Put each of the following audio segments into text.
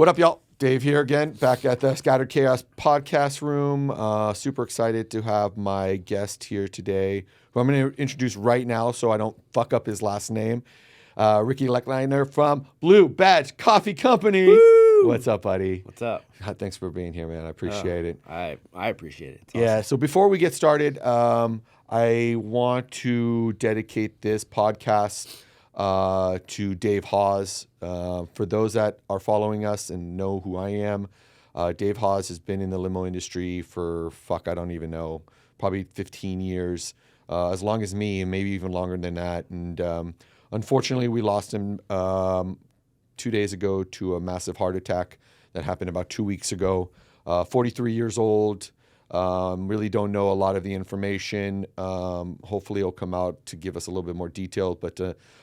What up, y'all? Dave here again, back at the Scattered Chaos podcast room. Super excited to have my guest here today, who I'm going to introduce right now so I don't fuck up his last name. Rick Lechleitner from Blue Badge Coffee Company. Woo! What's up, buddy? What's up? Thanks for being here, man. I appreciate it. I appreciate it. It's Yeah, awesome. so before we get started, I want to dedicate this podcast to Dave Hawes. For those that are following us and know who I am, Dave Hawes has been in the limo industry for, I don't even know, probably 15 years, as long as me, and maybe even longer than that. And unfortunately, we lost him 2 days ago to a massive heart attack that happened about 2 weeks ago. 43 years old. Really don't know a lot of the information. Hopefully he'll come out to give us a little bit more detail. But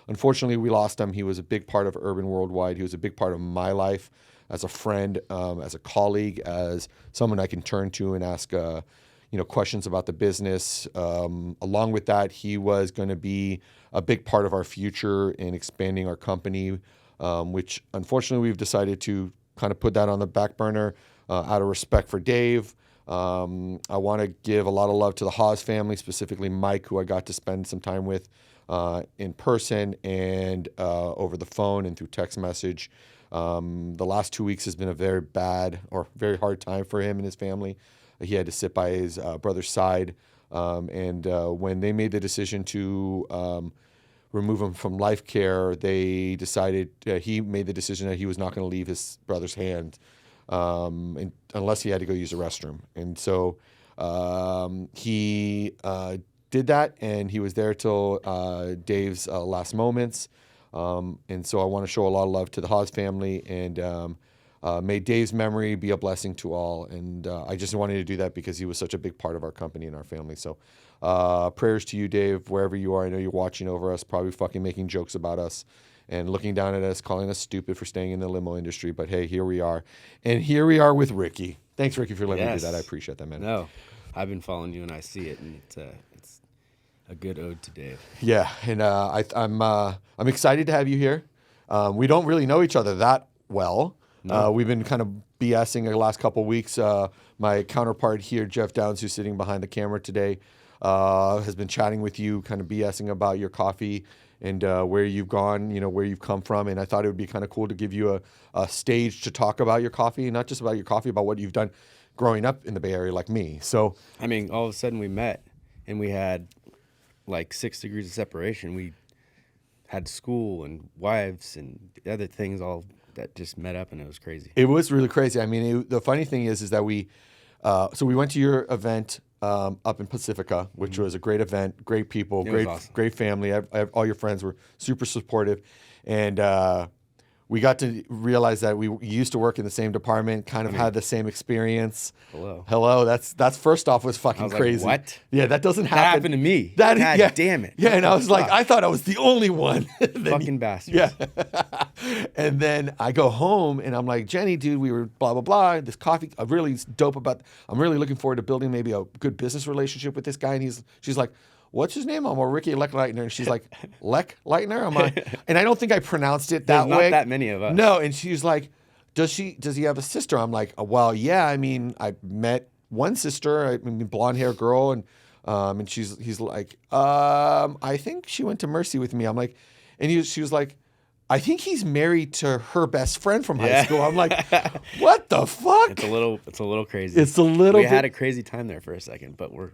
unfortunately, we lost him. He was a big part of Urban Worldwide. He was a big part of my life as a friend, as a colleague, as someone I can turn to and ask questions about the business. Along with that, he was going to be a big part of our future in expanding our company, which unfortunately we've decided to kind of put that on the back burner out of respect for Dave. I want to give a lot of love to the Hawes family, specifically Mike, who I got to spend some time with in person and over the phone and through text message. The last 2 weeks has been a very bad or very hard time for him and his family. He had to sit by his brother's side. And when they made the decision to remove him from life care, they decided, he made the decision that he was not going to leave his brother's hand unless he had to go use the restroom. And so he did that, and he was there till Dave's last moments. And so I want to show a lot of love to the Hawes family, and may Dave's memory be a blessing to all. And I just wanted to do that because he was such a big part of our company and our family. So prayers to you, Dave, wherever you are. I know you're watching over us, probably fucking making jokes about us and looking down at us, calling us stupid for staying in the limo industry. But hey, here we are. And here we are with Ricky. Thanks, Ricky, for letting me do that. I appreciate that, man. No, I've been following you and I see it, and it's a good ode to Dave. Yeah, and I'm excited to have you here. We don't really know each other that well. No. We've been kind of BSing the last couple of weeks. My counterpart here, Jeff Downs, who's sitting behind the camera today, has been chatting with you, kind of BSing about your coffee and where you've gone, where you've come from. And I thought it would be kind of cool to give you a stage to talk about your coffee, not just about your coffee, about what you've done growing up in the Bay Area like me. So, I mean, all of a sudden we met, and we had like 6 degrees of separation. We had school and wives and other things all that just met up, and it was crazy. It was really crazy. I mean, the funny thing is that we went to your event up in Pacifica, which was a great event, great people, Awesome. Great family. All your friends were super supportive, and we got to realize that we used to work in the same department, kind of had the same experience. Hello. That's first off was fucking crazy. Like, what? Yeah, that doesn't happen. That happened to me. God damn it. Yeah, and I was like, I thought I was the only one. Fucking bastards. Yeah. And then I go home and I'm like, Jenny, dude, we were blah, blah, blah. This coffee, I'm really dope about, I'm really looking forward to building maybe a good business relationship with this guy. And she's like, what's his name? I'm Ricky Lechleitner. And she's like, Lechleitner? I'm like, and I don't think I pronounced it that way. There's not that many of us. No. And she's like, does he have a sister? I'm like, well, yeah. I mean, I met one sister, blonde hair girl. And he's like, I think she went to Mercy with me. I'm like, and she was like, I think he's married to her best friend from high school. I'm like, what the fuck? It's a little crazy. It's a little We had a crazy time there for a second, but we're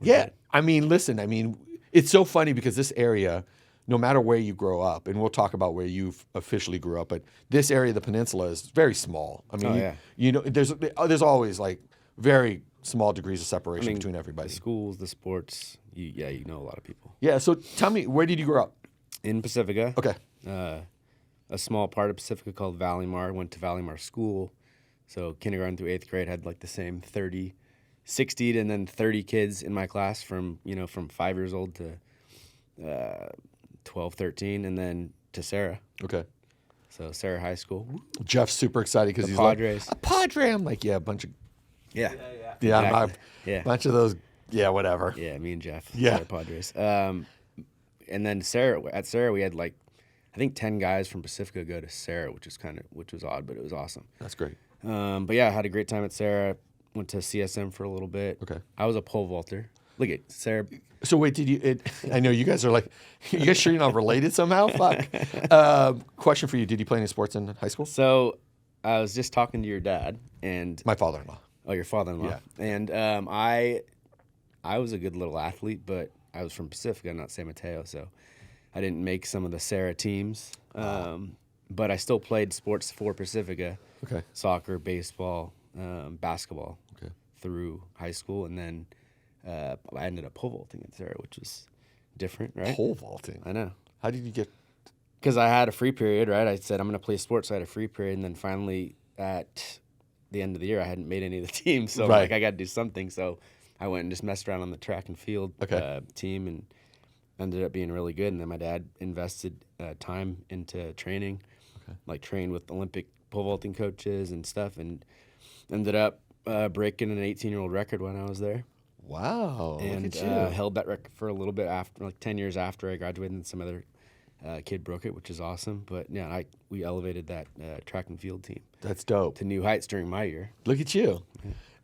yeah. good. I mean, listen, it's so funny because this area, no matter where you grow up, and we'll talk about where you've officially grew up, but this area of the peninsula is very small. I mean, there's always like very small degrees of separation between everybody. The schools, the sports, you know a lot of people. Yeah, so tell me, where did you grow up? In Pacifica. Okay. A small part of Pacifica called Valleymar. Went to Valleymar School. So kindergarten through 8th grade had like the same 60 and then 30 kids in my class from 5 years old to 12, 13, and then to Sarah. Okay. So Sarah High School. Jeff's super excited because he's Padres. Like, a Padre. I'm like, yeah, a bunch of... Yeah. A bunch of those, yeah, whatever. Yeah, me and Jeff. Yeah. Sarah Padres. And then at Sarah, we had like I think 10 guys from Pacifica go to Sarah, which was odd, but it was awesome. That's great. But yeah, I had a great time at Sarah. Went to CSM for a little bit. Okay. I was a pole vaulter. Look at Sarah. So wait, I know you guys are like, you guys sure you're not related somehow? Fuck. Question for you. Did you play any sports in high school? So I was just talking to your dad and My father-in-law. oh, your father-in-law. Yeah. And I was a good little athlete, but I was from Pacifica, not San Mateo, so I didn't make some of the Sarah teams. But I still played sports for Pacifica. Okay. Soccer, baseball, basketball Okay. through high school, and then I ended up pole vaulting at Sarah, which was different, right? Pole vaulting. I know. How did you get? Because I had a free period, right? I said, I'm going to play sports, so I had a free period, and then finally at the end of the year, I hadn't made any of the teams, so I'm Right. like, I got to do something. So I went and just messed around on the track and field team and ended up being really good. And then my dad invested time into training, like trained with Olympic pole vaulting coaches and stuff, and ended up breaking an 18-year-old record when I was there. Wow. And look at you. held that record for a little bit after, like 10 years after I graduated, and some other kid broke it, which is awesome. But yeah, we elevated that track and field team That's dope. to new heights during my year. Look at you.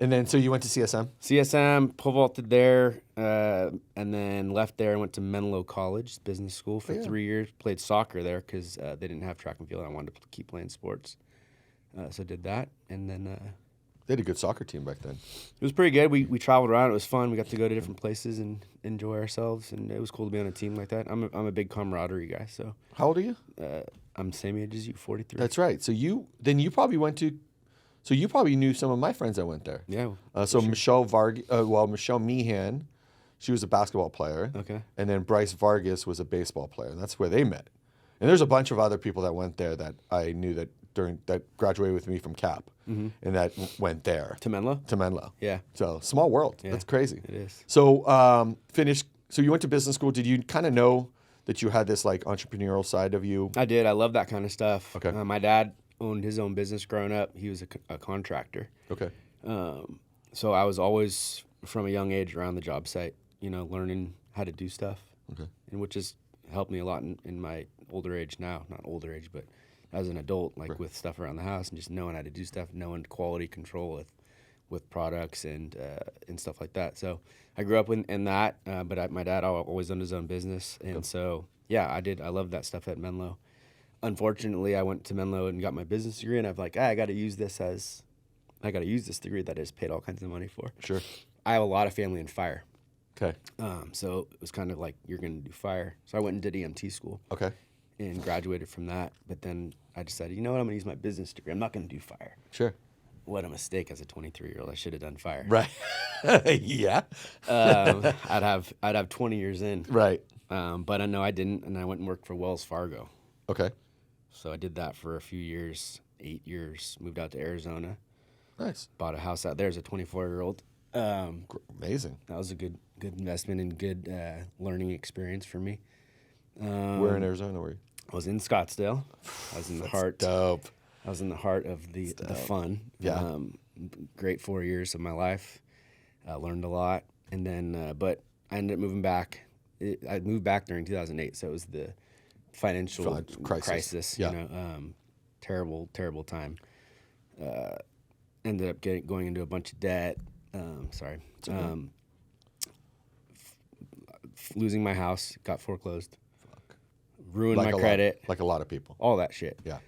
And then, so you went to CSM? CSM, pole vaulted there, and then left there and went to Menlo College Business School for 3 years. Played soccer there because they didn't have track and field. I wanted to keep playing sports. So did that, and then They had a good soccer team back then. it was pretty good. We traveled around. It was fun. We got to go to different places and enjoy ourselves, and it was cool to be on a team like that. I'm a big camaraderie guy, so How old are you? I'm the same age as you, 43. That's right. So you probably went to, so you probably knew some of my friends that went there. Yeah. So Michelle Michelle Meehan, she was a basketball player. Okay. And then Bryce Vargas was a baseball player. And that's where they met. And there's a bunch of other people that went there that I knew that graduated with me from CAP and that went there To Menlo? to Menlo. Yeah. So small world. Yeah. That's crazy. It is. So So you went to business school. Did you kind of know that you had this like entrepreneurial side of you? I did. I love that kind of stuff. Okay. My dad owned his own business growing up. He was a contractor. Okay. So I was always, from a young age, around the job site, learning how to do stuff. Okay. And which has helped me a lot in my older age now. Not older age, but as an adult, like with stuff around the house and just knowing how to do stuff, knowing quality control with products and stuff like that. So I grew up in that, but my dad always owned his own business. And so, yeah, I loved that stuff at Menlo. Unfortunately, I went to Menlo and got my business degree, and I'm like, I got to use this degree that I just paid all kinds of money for. Sure. I have a lot of family in fire. Okay. So it was kind of like, you're going to do fire. So I went and did EMT school. Okay. And graduated from that. But then I decided, you know what, I'm going to use my business degree. I'm not going to do fire. Sure. What a mistake as a 23-year-old. I should have done fire. Right. Yeah. I'd have 20 years in. Right. But I know I didn't, and I went and worked for Wells Fargo. Okay. So I did that for a few years, 8 years, moved out to Arizona, Nice. bought a house out there as a 24-year-old. Amazing. That was a good investment and good learning experience for me. Where in Arizona were you? I was in Scottsdale. I was in the heart. Dope. I was in the heart of the fun. Yeah. Great 4 years of my life. I learned a lot, and then but I ended up moving back. I moved back during 2008, so it was the financial crisis. Yeah. Terrible time. Ended up going into a bunch of debt. Losing my house, got foreclosed. Ruined my credit. Like a lot of people. All that shit. Yeah.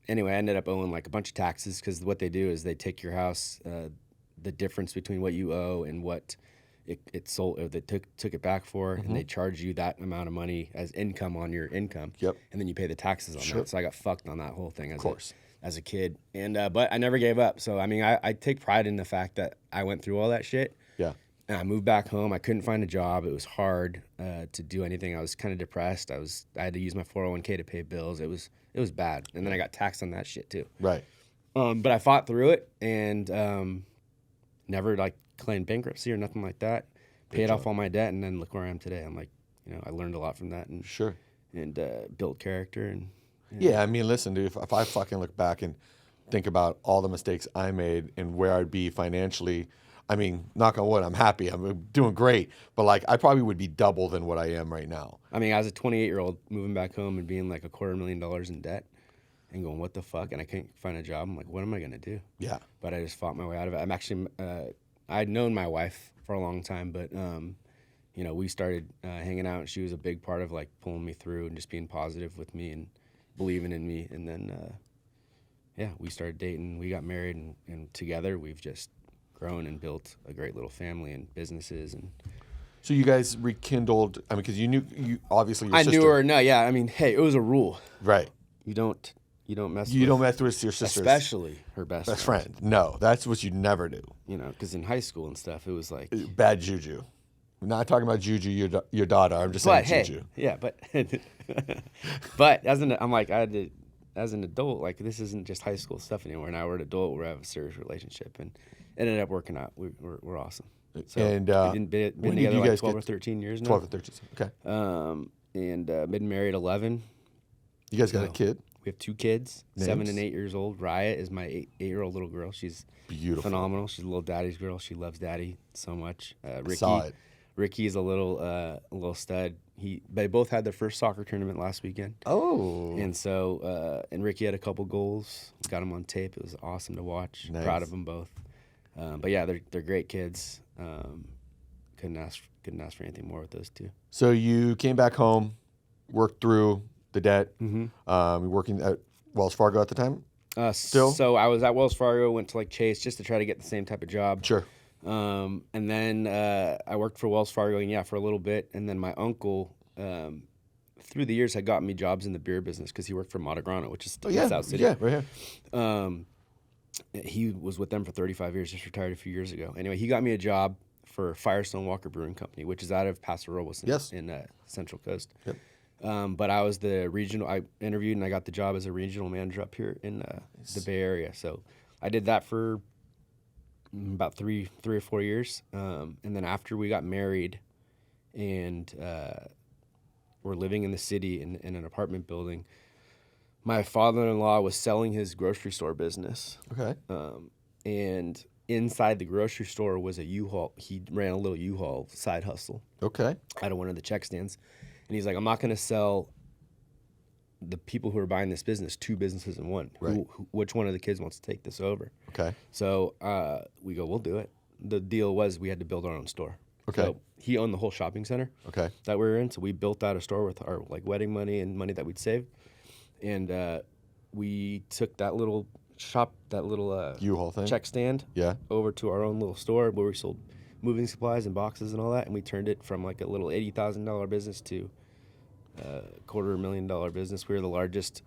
Anyway, I ended up owing like a bunch of taxes because what they do is they take your house, the difference between what you owe and what it sold, or they took it back for, and they charge you that amount of money as income on your income. Yep. And then you pay the taxes on that. So I got fucked on that whole thing as a kid. And but I never gave up. So I mean, I take pride in the fact that I went through all that shit. Yeah. And I moved back home. I couldn't find a job. It was hard to do anything. I was kind of depressed. I had to use my 401k to pay bills. It was bad. And then I got taxed on that shit too. Right. But I fought through it and never like claimed bankruptcy or nothing like that. Paid off all my debt, and then look where I am today. I'm like, I learned a lot from that, and Sure. and built character. And Yeah, I mean, listen, dude, if I fucking look back and think about all the mistakes I made and where I'd be financially, I mean, knock on wood, I'm happy. I'm doing great. But like, I probably would be double than what I am right now. I mean, as a 28-year-old moving back home and being like $250,000 in debt and going, what the fuck? And I can't find a job. I'm like, what am I going to do? Yeah. But I just fought my way out of it. I'm actually, I'd known my wife for a long time, but, you know, we started hanging out, and she was a big part of like pulling me through and just being positive with me and believing in me. And then, yeah, we started dating, we got married, and together we've just grown and built a great little family and businesses. And So you guys rekindled, I mean, because you obviously your I sister. knew her. No, yeah, I mean, hey, it was a rule. Right. You don't mess. You don't mess with your sister's especially her best friend. No, that's what you never do. You know, because in high school and stuff, it was like. Bad juju. I'm not talking about juju, your daughter. I'm just saying juju. Yeah, but but I'm like, as an adult, like, this isn't just high school stuff anymore. Now we're an adult. We have a serious relationship, and it ended up working out. We're awesome. So and we've been together like 12 or 13 years now. 12 or 13. Okay. And been married 11. You guys got a kid? We have 2 kids, Names? 7 and 8 years old. Raya is my 8-year-old little girl. She's beautiful, phenomenal. She's a little daddy's girl. She loves daddy so much. Saw it. Ricky's a little stud. They both had their first soccer tournament last weekend. Oh. And so, and Ricky had a couple goals. Got them on tape. It was awesome to watch. Nice. Proud of them both. But yeah, they're great kids. Couldn't ask for anything more with those 2. So you came back home, worked through the debt. Mm-hmm. Working at Wells Fargo at the time. Still. So I was at Wells Fargo. Went to like Chase just to try to get the same type of job. Sure. And then I worked for Wells Fargo, and for a little bit. And then my uncle, through the years, had gotten me jobs in the beer business because he worked for Montegrano, which is South City. Yeah, right here. He was with them for 35 years, just retired a few years ago. Anyway, he got me a job for Firestone Walker Brewing Company, which is out of Paso Robles in Central Coast. Yep. But I was the regional. I interviewed and I got the job as a regional manager up here in the Bay Area. So I did that for about three or 4 years, and then after we got married, and we're living in the city in an apartment building, my father-in-law was selling his grocery store business. Okay. And inside the grocery store was a U-Haul. He ran a little U-Haul side hustle. Okay. Out of one of the check stands, and he's like, I'm not going to sell the people who are buying this business 2 businesses in one. Right. Which one of the kids wants to take this over? Okay. So we go, we'll do it. The deal was we had to build our own store. Okay. So he owned the whole shopping center. Okay. That we were in. So we built out a store with our like wedding money and money that we'd saved, and we took that little U-Haul thing, check stand, over to our own little store where we sold moving supplies and boxes and all that, and we turned it from like a little $80,000 business to $250,000 business. We were the largest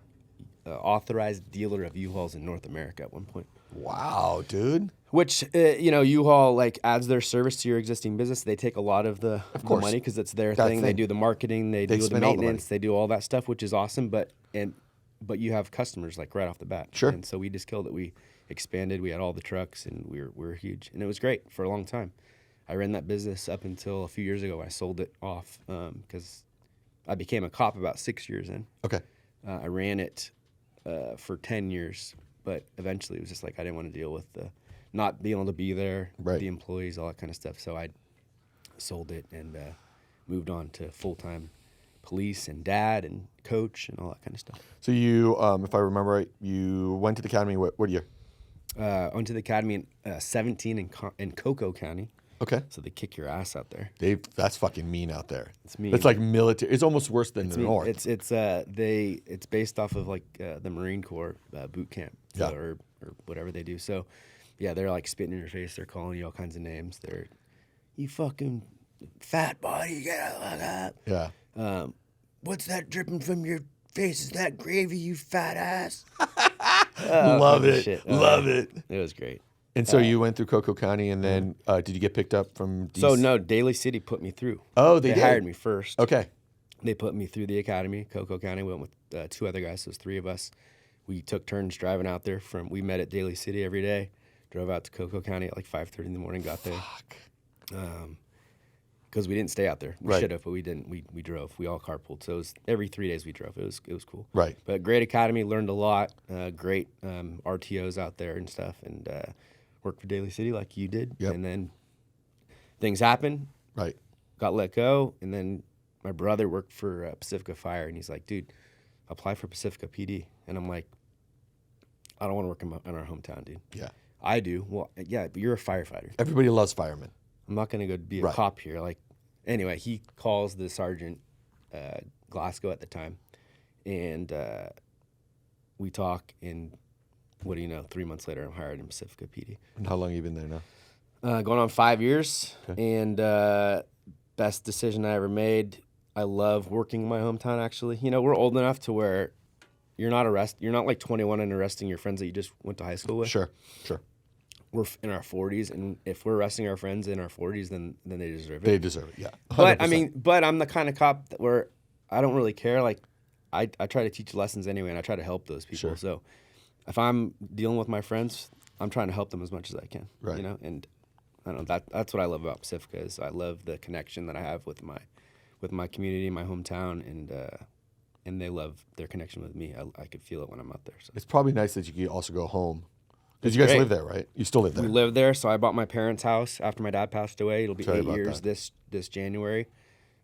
authorized dealer of U-Hauls in North America at one point. Wow, dude. Which, U-Haul like adds their service to your existing business. They take a lot of the money because it's their thing. They do the marketing, they do the maintenance, they do all that stuff, which is awesome. But you have customers like right off the bat. Sure. And so we just killed it. We expanded. We had all the trucks, and we were huge, and it was great for a long time. I ran that business up until a few years ago. I sold it off because I became a cop about 6 years in. Okay. I ran it for 10 years, but eventually it was just like I didn't want to deal with the not being able to be there, the employees, all that kind of stuff. So I sold it and moved on to full-time police and dad and coach and all that kind of stuff. So you, if I remember right, you went to the academy what year? Went to the academy in 17 in Cocoa County. Okay. So they kick your ass out there. That's fucking mean out there. It's mean. It's like military. It's almost worse than the North. It's based off of like the Marine Corps boot camp, or whatever they do. So, yeah, they're like spitting in your face. They're calling you all kinds of names. You fucking fat body, get out of that. Yeah. What's that dripping from your face? Is that gravy, you fat ass? Love it. Love it. It was great. And so you went through Cocoa County, and then did you get picked up from DC? So, no, Daly City put me through. Oh, they did? hired me first. Okay. They put me through the academy, Cocoa County. We went with 2 other guys, so it was 3 of us. We took turns driving out there we met at Daly City every day, drove out to Cocoa County at like 5:30 in the morning, got there. Because we didn't stay out there. We should have, but we didn't. We drove. We all carpooled. So it was every 3 days we drove. It was cool. Right. But great academy, learned a lot. Great RTOs out there and stuff, and worked for Daly City like you did. Yep. And then things happened, Right. got let go. And then my brother worked for Pacifica Fire. And he's like, dude, apply for Pacifica PD. And I'm like, I don't want to work in our hometown, dude. Yeah. I do. Well, yeah, but you're a firefighter. Everybody loves firemen. I'm not going to go be a Right. cop here. Like, anyway, he calls the sergeant, Glasgow at the time, and we talk, and what do you know, 3 months later, I'm hired in Pacifica PD. And how long have you been there now? Going on 5 years, Okay. and best decision I ever made. I love working in my hometown, actually. You know, we're old enough to where you're not like 21 and arresting your friends that you just went to high school with. Sure. We're in our 40s, and if we're arresting our friends in our 40s, then they deserve it. They deserve it, yeah. 100%. But I mean, but I'm the kind of cop that where I don't really care. Like, I try to teach lessons anyway, and I try to help those people. Sure. So if I'm dealing with my friends, I'm trying to help them as much as I can. Right. You know, and I don't know, that's what I love about Pacifica is I love the connection that I have with my community, my hometown, and they love their connection with me. I could feel it when I'm out there. So. It's probably nice that you can also go home. Because you guys Great. live there, right? You still live there. We live there, so I bought my parents' house after my dad passed away. It'll be Sorry 8 about years that. this January.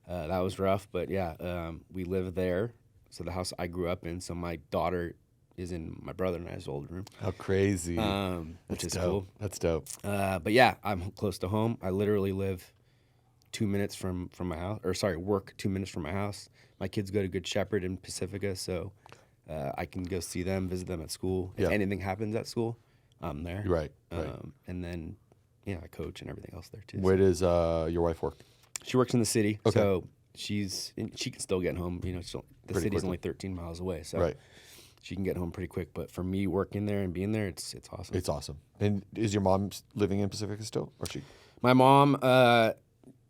That was rough, but yeah, we live there. So the house I grew up in. So my daughter is in my brother and I's old room, How crazy. which is dope. cool. That's dope. But yeah, I'm close to home. I literally live 2 minutes from my house, or sorry, work 2 minutes from my house. My kids go to Good Shepherd in Pacifica, so I can go see them, visit them at school. If Yeah. anything happens at school, I'm there. Right. And then, yeah, I coach and everything else there too. Where does your wife work? She works in the city, Okay. so she can still get home. You know, the Pretty city's quickly. only 13 miles away, so Right. she can get home pretty quick. But for me, working there and being there, it's awesome. It's awesome. And is your mom living in Pacifica still? Or she? My mom,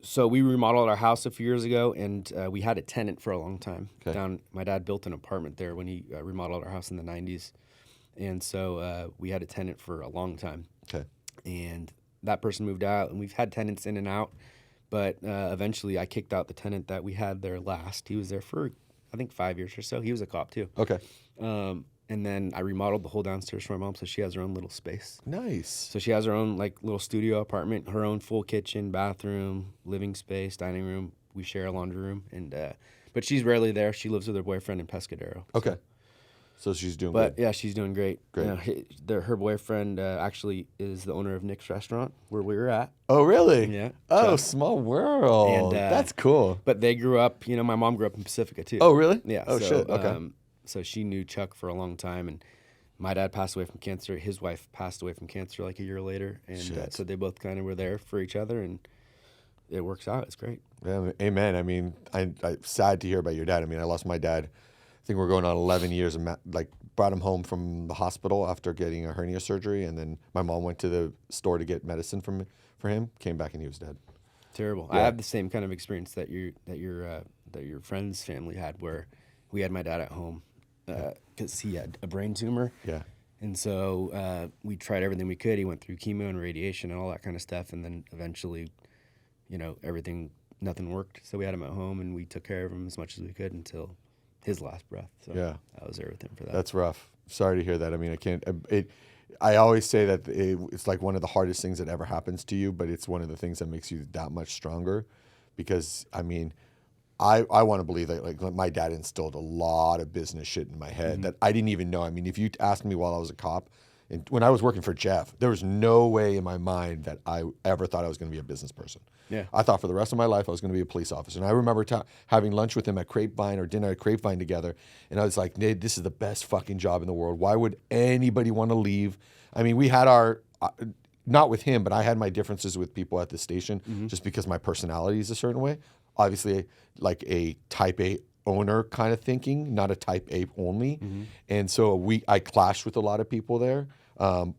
so we remodeled our house a few years ago, and we had a tenant for a long time. Okay. My dad built an apartment there when he remodeled our house in the 90s. And so we had a tenant for a long time. Okay. And that person moved out, and we've had tenants in and out. But eventually I kicked out the tenant that we had there last. He was there for, I think, 5 years or so. He was a cop too. Okay. And then I remodeled the whole downstairs for my mom, so she has her own little space. Nice. So she has her own like little studio apartment, her own full kitchen, bathroom, living space, dining room. We share a laundry room, and but she's rarely there. She lives with her boyfriend in Pescadero. Okay. So she's doing But good. yeah, she's doing great. Great. Her boyfriend actually is the owner of Nick's Restaurant, where we were at. Oh, really? Yeah. Oh, Chuck. small world. And, That's cool. But they grew up. You know, my mom grew up in Pacifica too. Oh, really? Yeah. Oh, so, shit. Okay. So she knew Chuck for a long time, and my dad passed away from cancer. His wife passed away from cancer like a year later, and Shit. so they both kind of were there for each other, and it works out. It's great. Yeah, amen. I mean, I'm sad to hear about your dad. I mean, I lost my dad. I think we're going on 11 years, and brought him home from the hospital after getting a hernia surgery, and then my mom went to the store to get medicine for him. Came back and he was dead. Terrible. Yeah. I have the same kind of experience that your friend's family had, where we had my dad at home because he had a brain tumor. Yeah. And so we tried everything we could. He went through chemo and radiation and all that kind of stuff. And then eventually, you know, nothing worked. So we had him at home, and we took care of him as much as we could until his last breath. So Yeah. I was there with him for that. That's rough. Sorry to hear that. I mean, I can't. I always say that it's like one of the hardest things that ever happens to you, but it's one of the things that makes you that much stronger. Because I mean, I want to believe that like my dad instilled a lot of business shit in my head that I didn't even know. I mean, if you asked me while I was a cop, and when I was working for Jeff, there was no way in my mind that I ever thought I was going to be a business person. Yeah. I thought for the rest of my life I was going to be a police officer. And I remember having lunch with him at Grapevine or dinner at Grapevine together, and I was like, Nate, this is the best fucking job in the world. Why would anybody want to leave? I mean, we had our, not with him, but I had my differences with people at the station just because my personality is a certain way. Obviously, like a type A owner kind of thinking, not a type A only. And so I clashed with a lot of people there. The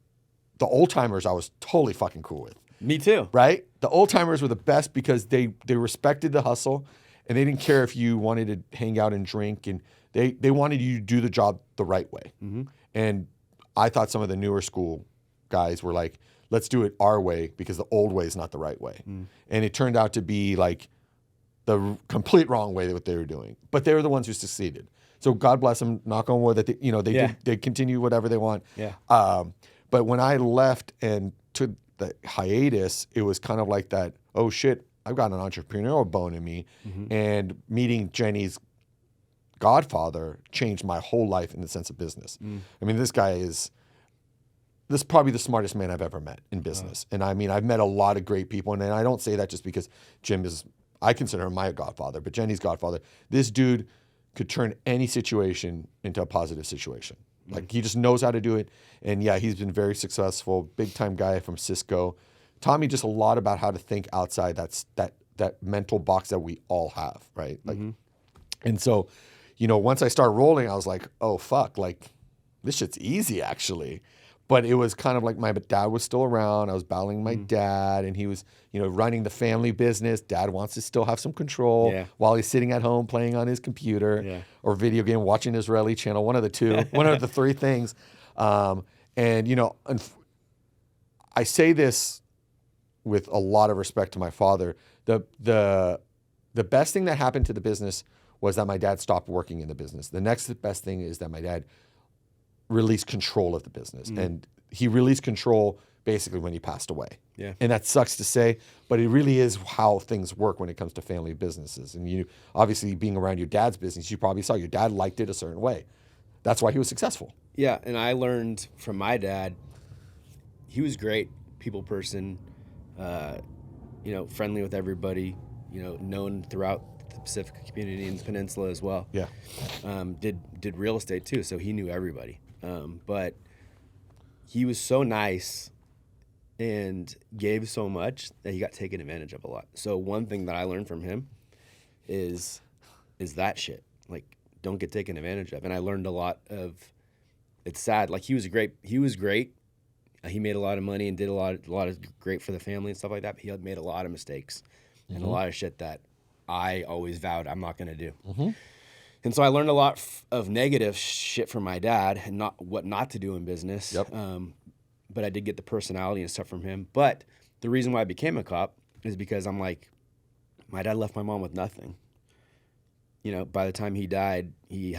old timers I was totally fucking cool with. Me too. Right? The old timers were the best because they respected the hustle, and they didn't care if you wanted to hang out and drink, and they wanted you to do the job the right way. And I thought some of the newer school guys were like, let's do it our way because the old way is not the right way. And it turned out to be like the complete wrong way what they were doing. But they were the ones who succeeded. So God bless them, knock on wood, that they continue whatever they want. Yeah. But when I left and took the hiatus, it was kind of like that, oh shit, I've got an entrepreneurial bone in me. And meeting Jenny's godfather changed my whole life in the sense of business. I mean, this is probably the smartest man I've ever met in business. And I mean, I've met a lot of great people. And I don't say that just because I consider him my godfather, but Jenny's godfather. This dude could turn any situation into a positive situation. Like, he just knows how to do it. And yeah, he's been very successful, big time guy from Cisco. Taught me just a lot about how to think outside that mental box that we all have, right? Like, and so, once I start rolling, I was like, oh fuck, like this shit's easy actually. But it was kind of like my dad was still around. I was battling my dad, and he was, running the family business. Dad wants to still have some control while he's sitting at home playing on his computer or video game, watching Israeli channel, one of the two, one of the three things. And I say this with a lot of respect to my father. The best thing that happened to the business was that my dad stopped working in the business. The next best thing is that my dad released control of the business. And he released control basically when he passed away. Yeah. And that sucks to say, but it really is how things work when it comes to family businesses. And you obviously being around your dad's business, you probably saw your dad liked it a certain way. That's why he was successful. Yeah, and I learned from my dad, he was great people person, friendly with everybody, known throughout the Pacific community and the peninsula as well. Yeah. Did real estate too, so he knew everybody. But he was so nice and gave so much that he got taken advantage of a lot. So one thing that I learned from him is that shit. Like, don't get taken advantage of. And I learned a lot of, it's sad. Like, he was great. He made a lot of money and did a lot of great for the family and stuff like that. But he had made a lot of mistakes and a lot of shit that I always vowed I'm not going to do. And so I learned a lot of negative shit from my dad and what not to do in business. Yep. But I did get the personality and stuff from him. But the reason why I became a cop is because I'm like, my dad left my mom with nothing. By the time he died, he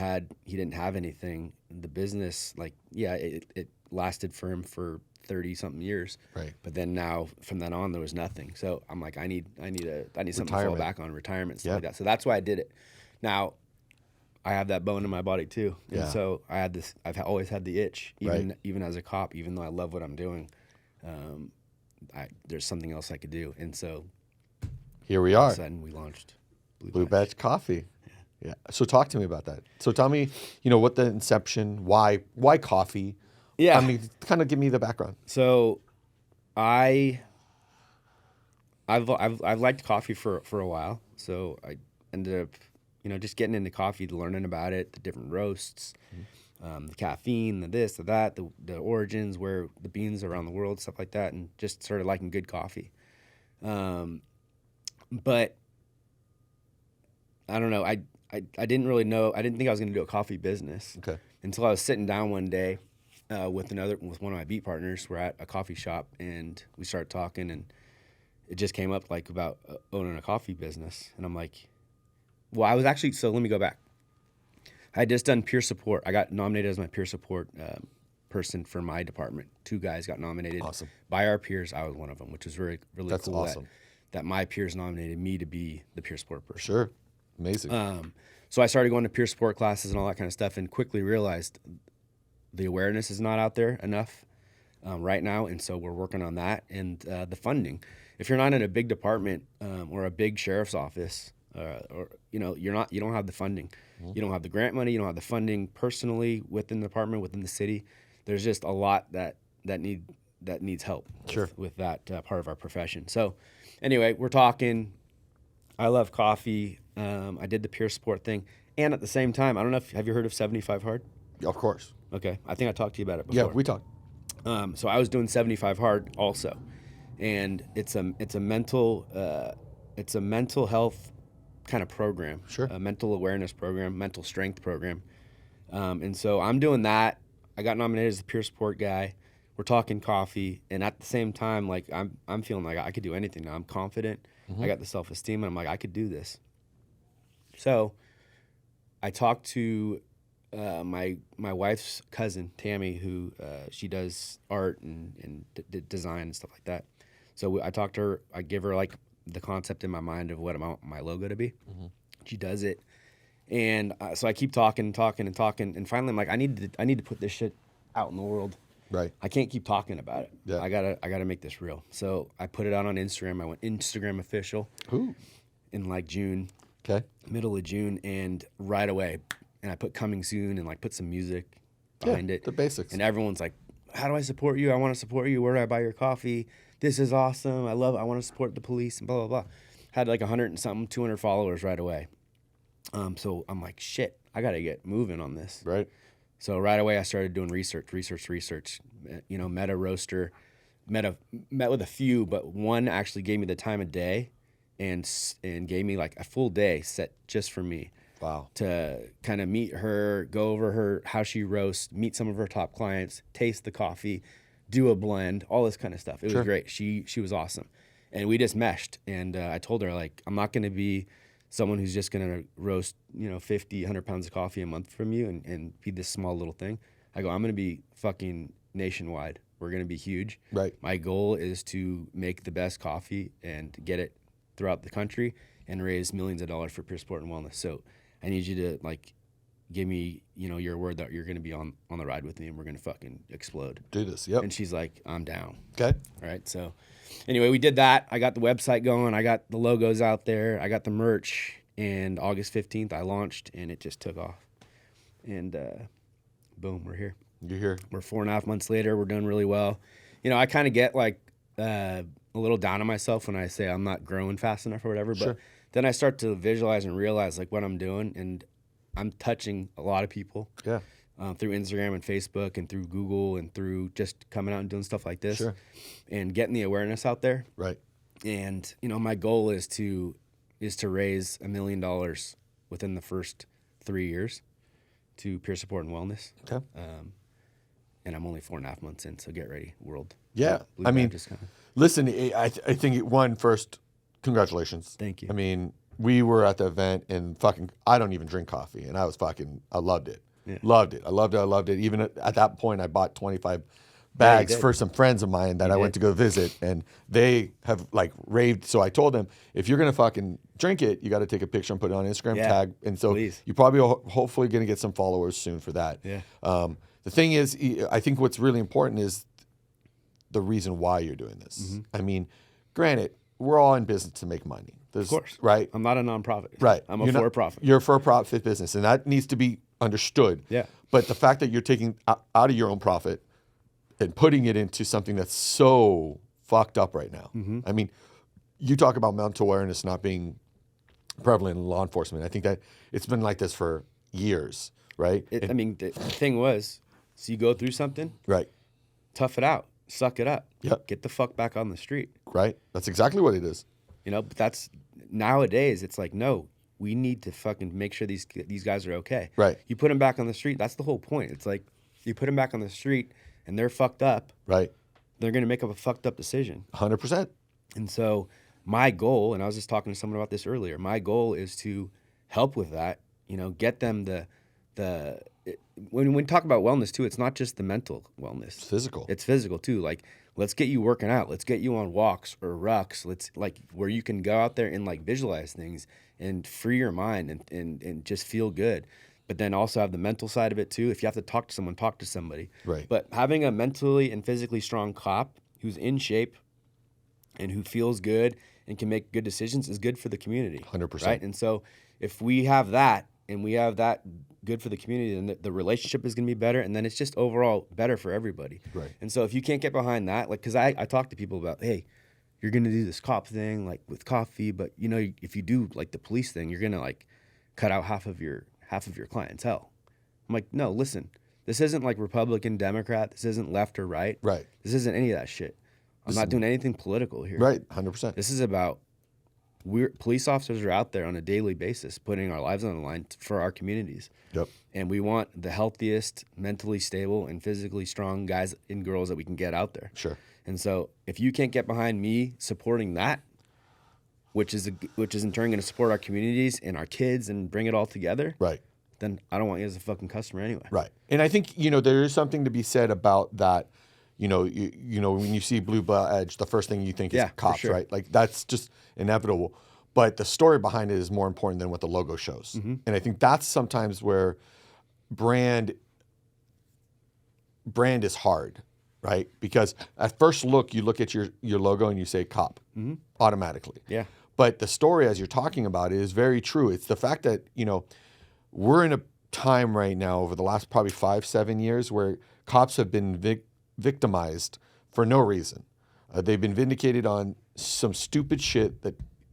didn't have anything. The business, it lasted for him for 30 something years. Right. But then now, from then on, there was nothing. So I'm like, I need something to fall back on, retirement, stuff like that. So that's why I did it. Now, I have that bone in my body too. And so I've always had the itch, even as a cop, even though I love what I'm doing. There's something else I could do. And so here we all are. of a sudden we launched Blue Badge Coffee. Yeah. So talk to me about that. So tell me, what the inception, why coffee? Yeah. I mean, kind of give me the background. So I've liked coffee for a while. So I ended up, just getting into coffee, learning about it, the different roasts, the caffeine, the this, the that, the origins, where the beans around the world, stuff like that, and just started liking good coffee. But I don't know. I didn't really know. I didn't think I was going to do a coffee business until I was sitting down one day with one of my beat partners. We're at a coffee shop and we started talking, and it just came up like about owning a coffee business, and I'm like, well, I was actually, so let me go back. I had just done peer support. I got nominated as my peer support person for my department. 2 guys got nominated by our peers. I was one of them, which was really That's cool. Awesome. That my peers nominated me to be the peer support person. Sure. Amazing. So I started going to peer support classes and all that kind of stuff, and quickly realized the awareness is not out there enough right now, and so we're working on that. And the funding. If you're not in a big department or a big sheriff's office, or you don't have the funding. You don't have the grant money. You don't have the funding personally within the department, within the city. There's just a lot that needs help with that part of our profession. So anyway, we're talking. I love coffee. I did the peer support thing, and at the same time, I don't know have you heard of 75 Hard? Of course. Okay, I think I talked to you about it before. Yeah, we talked. So I was doing 75 Hard also, and it's a mental health kind of program, a mental awareness program, mental strength program. And so I'm doing that. I got nominated as the peer support guy. We're talking coffee, and at the same time, like I'm feeling like I could do anything now. I'm confident. I got the self-esteem, and I'm like, I could do this. So I talked to my wife's cousin Tammy, who she does art and design and stuff like that. So I talked to her. I give her like the concept in my mind of what I want my logo to be. She does it, and so I keep talking, and finally I'm like, I need to put this shit out in the world. Right. I can't keep talking about it. Yeah. I gotta make this real. So I put it out on Instagram. I went Instagram official in like June. Okay. Middle of June, and right away, and I put coming soon and like put some music behind it. The basics. And everyone's like, how do I support you? I want to support you. Where do I buy your coffee? This is awesome. I want to support the police and blah, blah, blah. Had like 100 and something, 200 followers right away. So I'm like, shit, I got to get moving on this. Right. So right away I started doing research. You know, met a roaster, met with a few, but one actually gave me the time of day and gave me like a full day set just for me. Wow. To kind of meet her, go over how she roasts, meet some of her top clients, taste the coffee, do a blend, all this kind of stuff. It was great. She was awesome. And we just meshed. And I told her, like, I'm not going to be someone who's just going to roast, 50, 100 pounds of coffee a month from you and be this small little thing. I go, I'm going to be fucking nationwide. We're going to be huge. Right. My goal is to make the best coffee and get it throughout the country and raise millions of dollars for Pure Sport and Wellness. So I need you to like give me, your word that you're going to be on the ride with me and we're going to fucking explode. Do this. Yep. And she's like, I'm down. Okay. All right. So anyway, we did that. I got the website going. I got the logos out there. I got the merch. And August 15th, I launched and it just took off. And boom, we're here. You're here. We're 4.5 months later. We're doing really well. I kind of get like a little down on myself when I say I'm not growing fast enough or whatever. But then I start to visualize and realize like what I'm doing, and I'm touching a lot of people. Yeah. Through Instagram and Facebook and through Google and through just coming out and doing stuff like this. Sure. And getting the awareness out there. Right. And my goal is to raise $1 million within the first 3 years to Pure Support and Wellness. Okay. And I'm only 4.5 months in, so get ready, world. Yeah. Blue I mean, listen, I think first, congratulations. Thank you. I mean, we were at the event and I don't even drink coffee, and I loved it. Yeah. Loved it. I loved it. Even at that point, I bought 25 bags for some friends of mine that I went to go visit, and they have like raved. So I told them, if you're going to fucking drink it, you got to take a picture and put it on Instagram, tag. And so you probably hopefully going to get some followers soon for that. Yeah. The thing is, I think what's really important is the reason why you're doing this. Mm-hmm. I mean, granted, we're all in business to make money. Of course. Right? I'm not a nonprofit. Right. I'm a for-profit. You're a for-profit business, and that needs to be understood. Yeah. But the fact that you're taking out of your own profit and putting it into something that's so fucked up right now. Mm-hmm. I mean, you talk about mental awareness not being prevalent in law enforcement. I think that it's been like this for years, right? I mean, the thing was, so you go through something, right? Tough it out, suck it up, Yep. Get the fuck back on the street, right? That's exactly what it is. But that's nowadays. It's like, no, we need to fucking make sure these guys are okay. Right. You put them back on the street. That's the whole point. It's like you put them back on the street and they're fucked up. Right. They're gonna make up a fucked up decision. 100%. And so my goal, and I was just talking to someone about this earlier. My goal is to help with that. Get them when we talk about wellness too, it's not just the mental wellness. It's physical. It's physical too. Like, let's get you working out. Let's get you on walks or rucks. Let's like where you can go out there and like visualize things and free your mind and just feel good. But then also have the mental side of it too. If you have to talk to someone, talk to somebody. Right. But having a mentally and physically strong cop who's in shape and who feels good and can make good decisions is good for the community. 100%. Right. And so if we have that and we have that good for the community, then the relationship is going to be better, and then it's just overall better for everybody. Right. And so if you can't get behind that, like, because I talk to people about, hey, you're going to do this cop thing like with coffee, but if you do like the police thing, you're going to like cut out half of your clientele. I'm like, no, listen, this isn't like Republican, Democrat. This isn't left or right. Right. This isn't any of that shit. I'm not doing anything political here. Right. 100%. This is about police officers are out there on a daily basis putting our lives on the line for our communities. Yep. And we want the healthiest, mentally stable, and physically strong guys and girls that we can get out there. Sure. And so if you can't get behind me supporting that, which is in turn going to support our communities and our kids and bring it all together, Right. then I don't want you as a fucking customer anyway. Right. And I think, there is something to be said about that. When you see Blue Badge, the first thing you think is Yeah, for cops, sure. right? Like that's just inevitable. But the story behind it is more important than what the logo shows. Mm-hmm. And I think that's sometimes where brand is hard, right? Because at first look, you look at your logo and you say cop automatically. Yeah. But the story, as you're talking about it, is very true. It's the fact that, we're in a time right now over the last probably 5-7 years where cops have been victimized for no reason. They've been vindicated on some stupid shit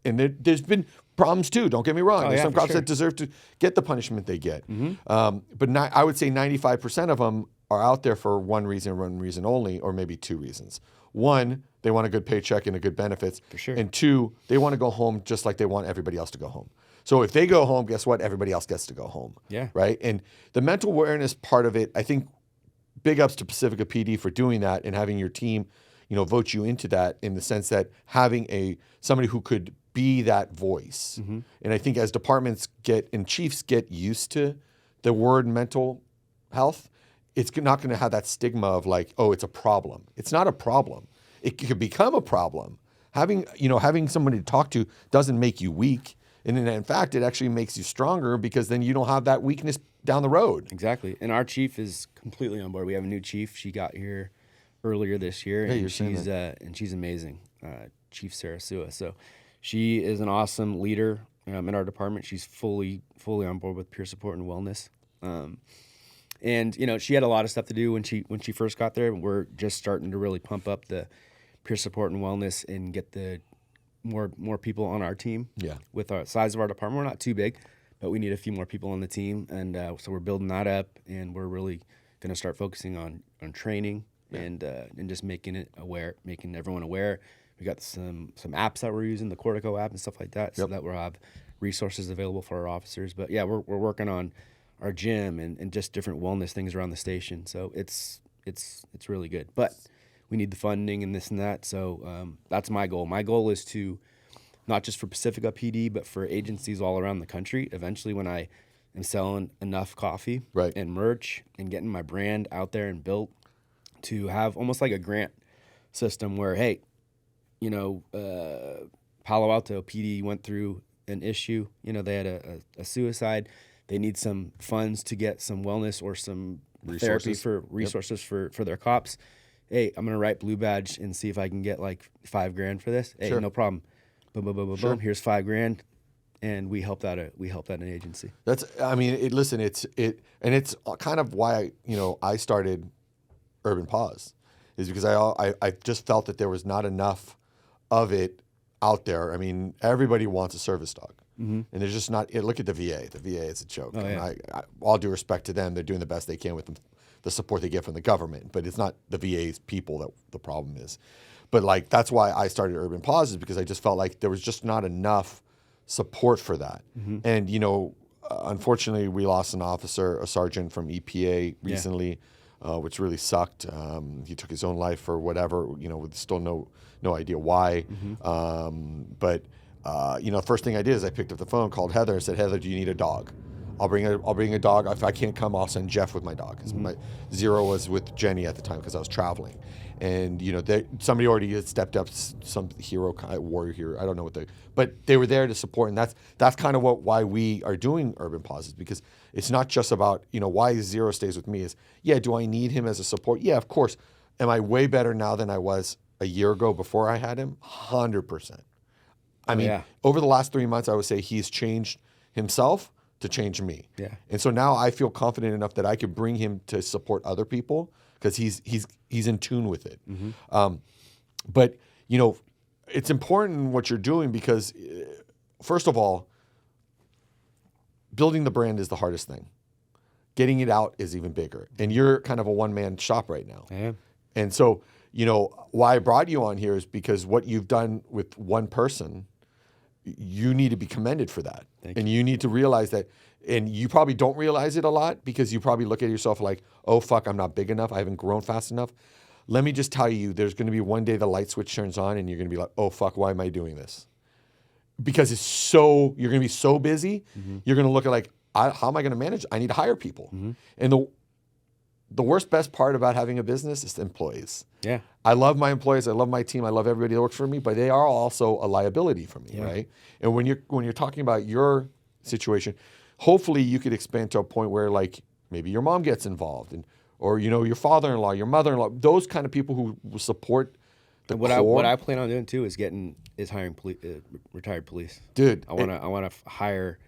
and there's been problems too. Don't get me wrong. There's some cops that deserve to get the punishment they get. But I would say 95% of them are out there for one reason only, or maybe two reasons. One, they want a good paycheck and a good benefits. For sure. And two, they want to go home just like they want everybody else to go home. So if they go home, guess what? Everybody else gets to go home. Yeah. Right? And the mental awareness part of it, I think big ups to Pacifica PD for doing that and having your team, vote you into that, in the sense that having somebody who could be that voice. And I think as departments and chiefs get used to the word mental health, it's not going to have that stigma of like, oh, it's a problem. It's not a problem. It could become a problem. Having somebody to talk to doesn't make you weak. And in fact, it actually makes you stronger, because then you don't have that weakness down the road. Exactly. And our chief is completely on board. We have a new chief. She got here earlier this year, and she's amazing. Chief Sarah Sua. So she is an awesome leader in our department. She's fully on board with peer support and wellness. And she had a lot of stuff to do when she first got there. We're just starting to really pump up the peer support and wellness and get the more people on our team. Yeah. With our size of our department, we're not too big, but we need a few more people on the team, and so we're building that up, and we're really going to start focusing on training and just making everyone aware. We got some apps that we're using, the Cortico app and stuff like that, so that we'll have resources available for our officers. But yeah, we're working on our gym and just different wellness things around the station. So it's really good. But we need the funding and this and that. So that's my goal. My goal is to, not just for Pacifica PD, but for agencies all around the country. Eventually, when I am selling enough coffee and merch and getting my brand out there and built, to have almost like a grant system where, hey, Palo Alto PD went through an issue. They had a suicide. They need some funds to get some wellness or some resources for their cops. Hey, I'm going to write Blue Badge and see if I can get like $5,000 for this. Hey, no problem. Boom, boom, boom, boom, boom. Here's $5,000. And we helped out an agency. It's kind of why, I started Urban Paws, is because I just felt that there was not enough of it out there. I mean, everybody wants a service dog. And there's just not. Look at the VA. The VA is a joke. Oh, yeah. I all due respect to them, they're doing the best they can with the support they get from the government. But it's not the VA's people that the problem is. But that's why I started Urban Paws, is because I just felt like there was just not enough support for that. And unfortunately, we lost an officer, a sergeant from EPA recently, which really sucked. He took his own life for whatever. With still no idea why. But first thing I did is I picked up the phone, called Heather, and said, Heather, do you need a dog? I'll bring a dog. If I can't come, I'll send Jeff with my dog. Because my Zero was with Jenny at the time because I was traveling. And, somebody already had stepped up, some warrior hero. I don't know but they were there to support. And that's kind of why we are doing Urban Paws, is because it's not just about, why Zero stays with me is, do I need him as a support? Yeah, of course. Am I way better now than I was a year ago before I had him? 100%. I mean, over the last 3 months, I would say he's changed himself to change me. Yeah. And so now I feel confident enough that I could bring him to support other people, because he's in tune with it. But it's important what you're doing, because first of all, building the brand is the hardest thing. Getting it out is even bigger. And you're kind of a one-man shop right now. I am. And so, why I brought you on here is because what you've done with one person, you need to be commended for that. And you need to realize that, and you probably don't realize it a lot, because you probably look at yourself like, oh, fuck, I'm not big enough. I haven't grown fast enough. Let me just tell you, there's going to be one day the light switch turns on and you're going to be like, oh, fuck, why am I doing this? Because you're going to be so busy, you're going to look at like, how am I going to manage? I need to hire people. And the best part about having a business is the employees. Yeah. I love my employees. I love my team. I love everybody that works for me, but they are also a liability for me, right? And when you're talking about your situation, hopefully you could expand to a point where like maybe your mom gets involved, or your father-in-law, your mother-in-law, those kind of people who will support the core. What I plan on doing too is hiring retired police. Dude, I want to hire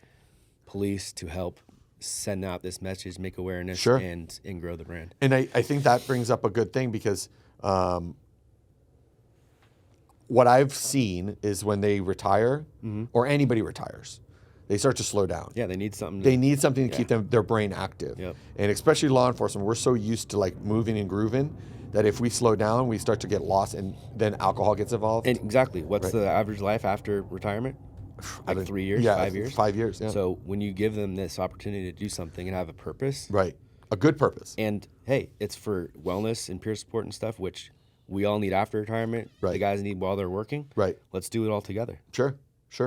police to help send out this message, make awareness, Sure. and grow the brand. And I think that brings up a good thing because what I've seen is when they retire or anybody retires, they start to slow down. Yeah, they need something. They need something to keep their brain active. Yep. And especially law enforcement, we're so used to like moving and grooving that if we slow down, we start to get lost, and then alcohol gets involved. And exactly. What's the average life after retirement? Like 3 years, 5 years? 5 years, yeah. So when you give them this opportunity to do something and have a purpose. Right. A good purpose. And hey, it's for wellness and peer support and stuff, which we all need after retirement. Right. The guys need while they're working. Right. Let's do it all together. Sure.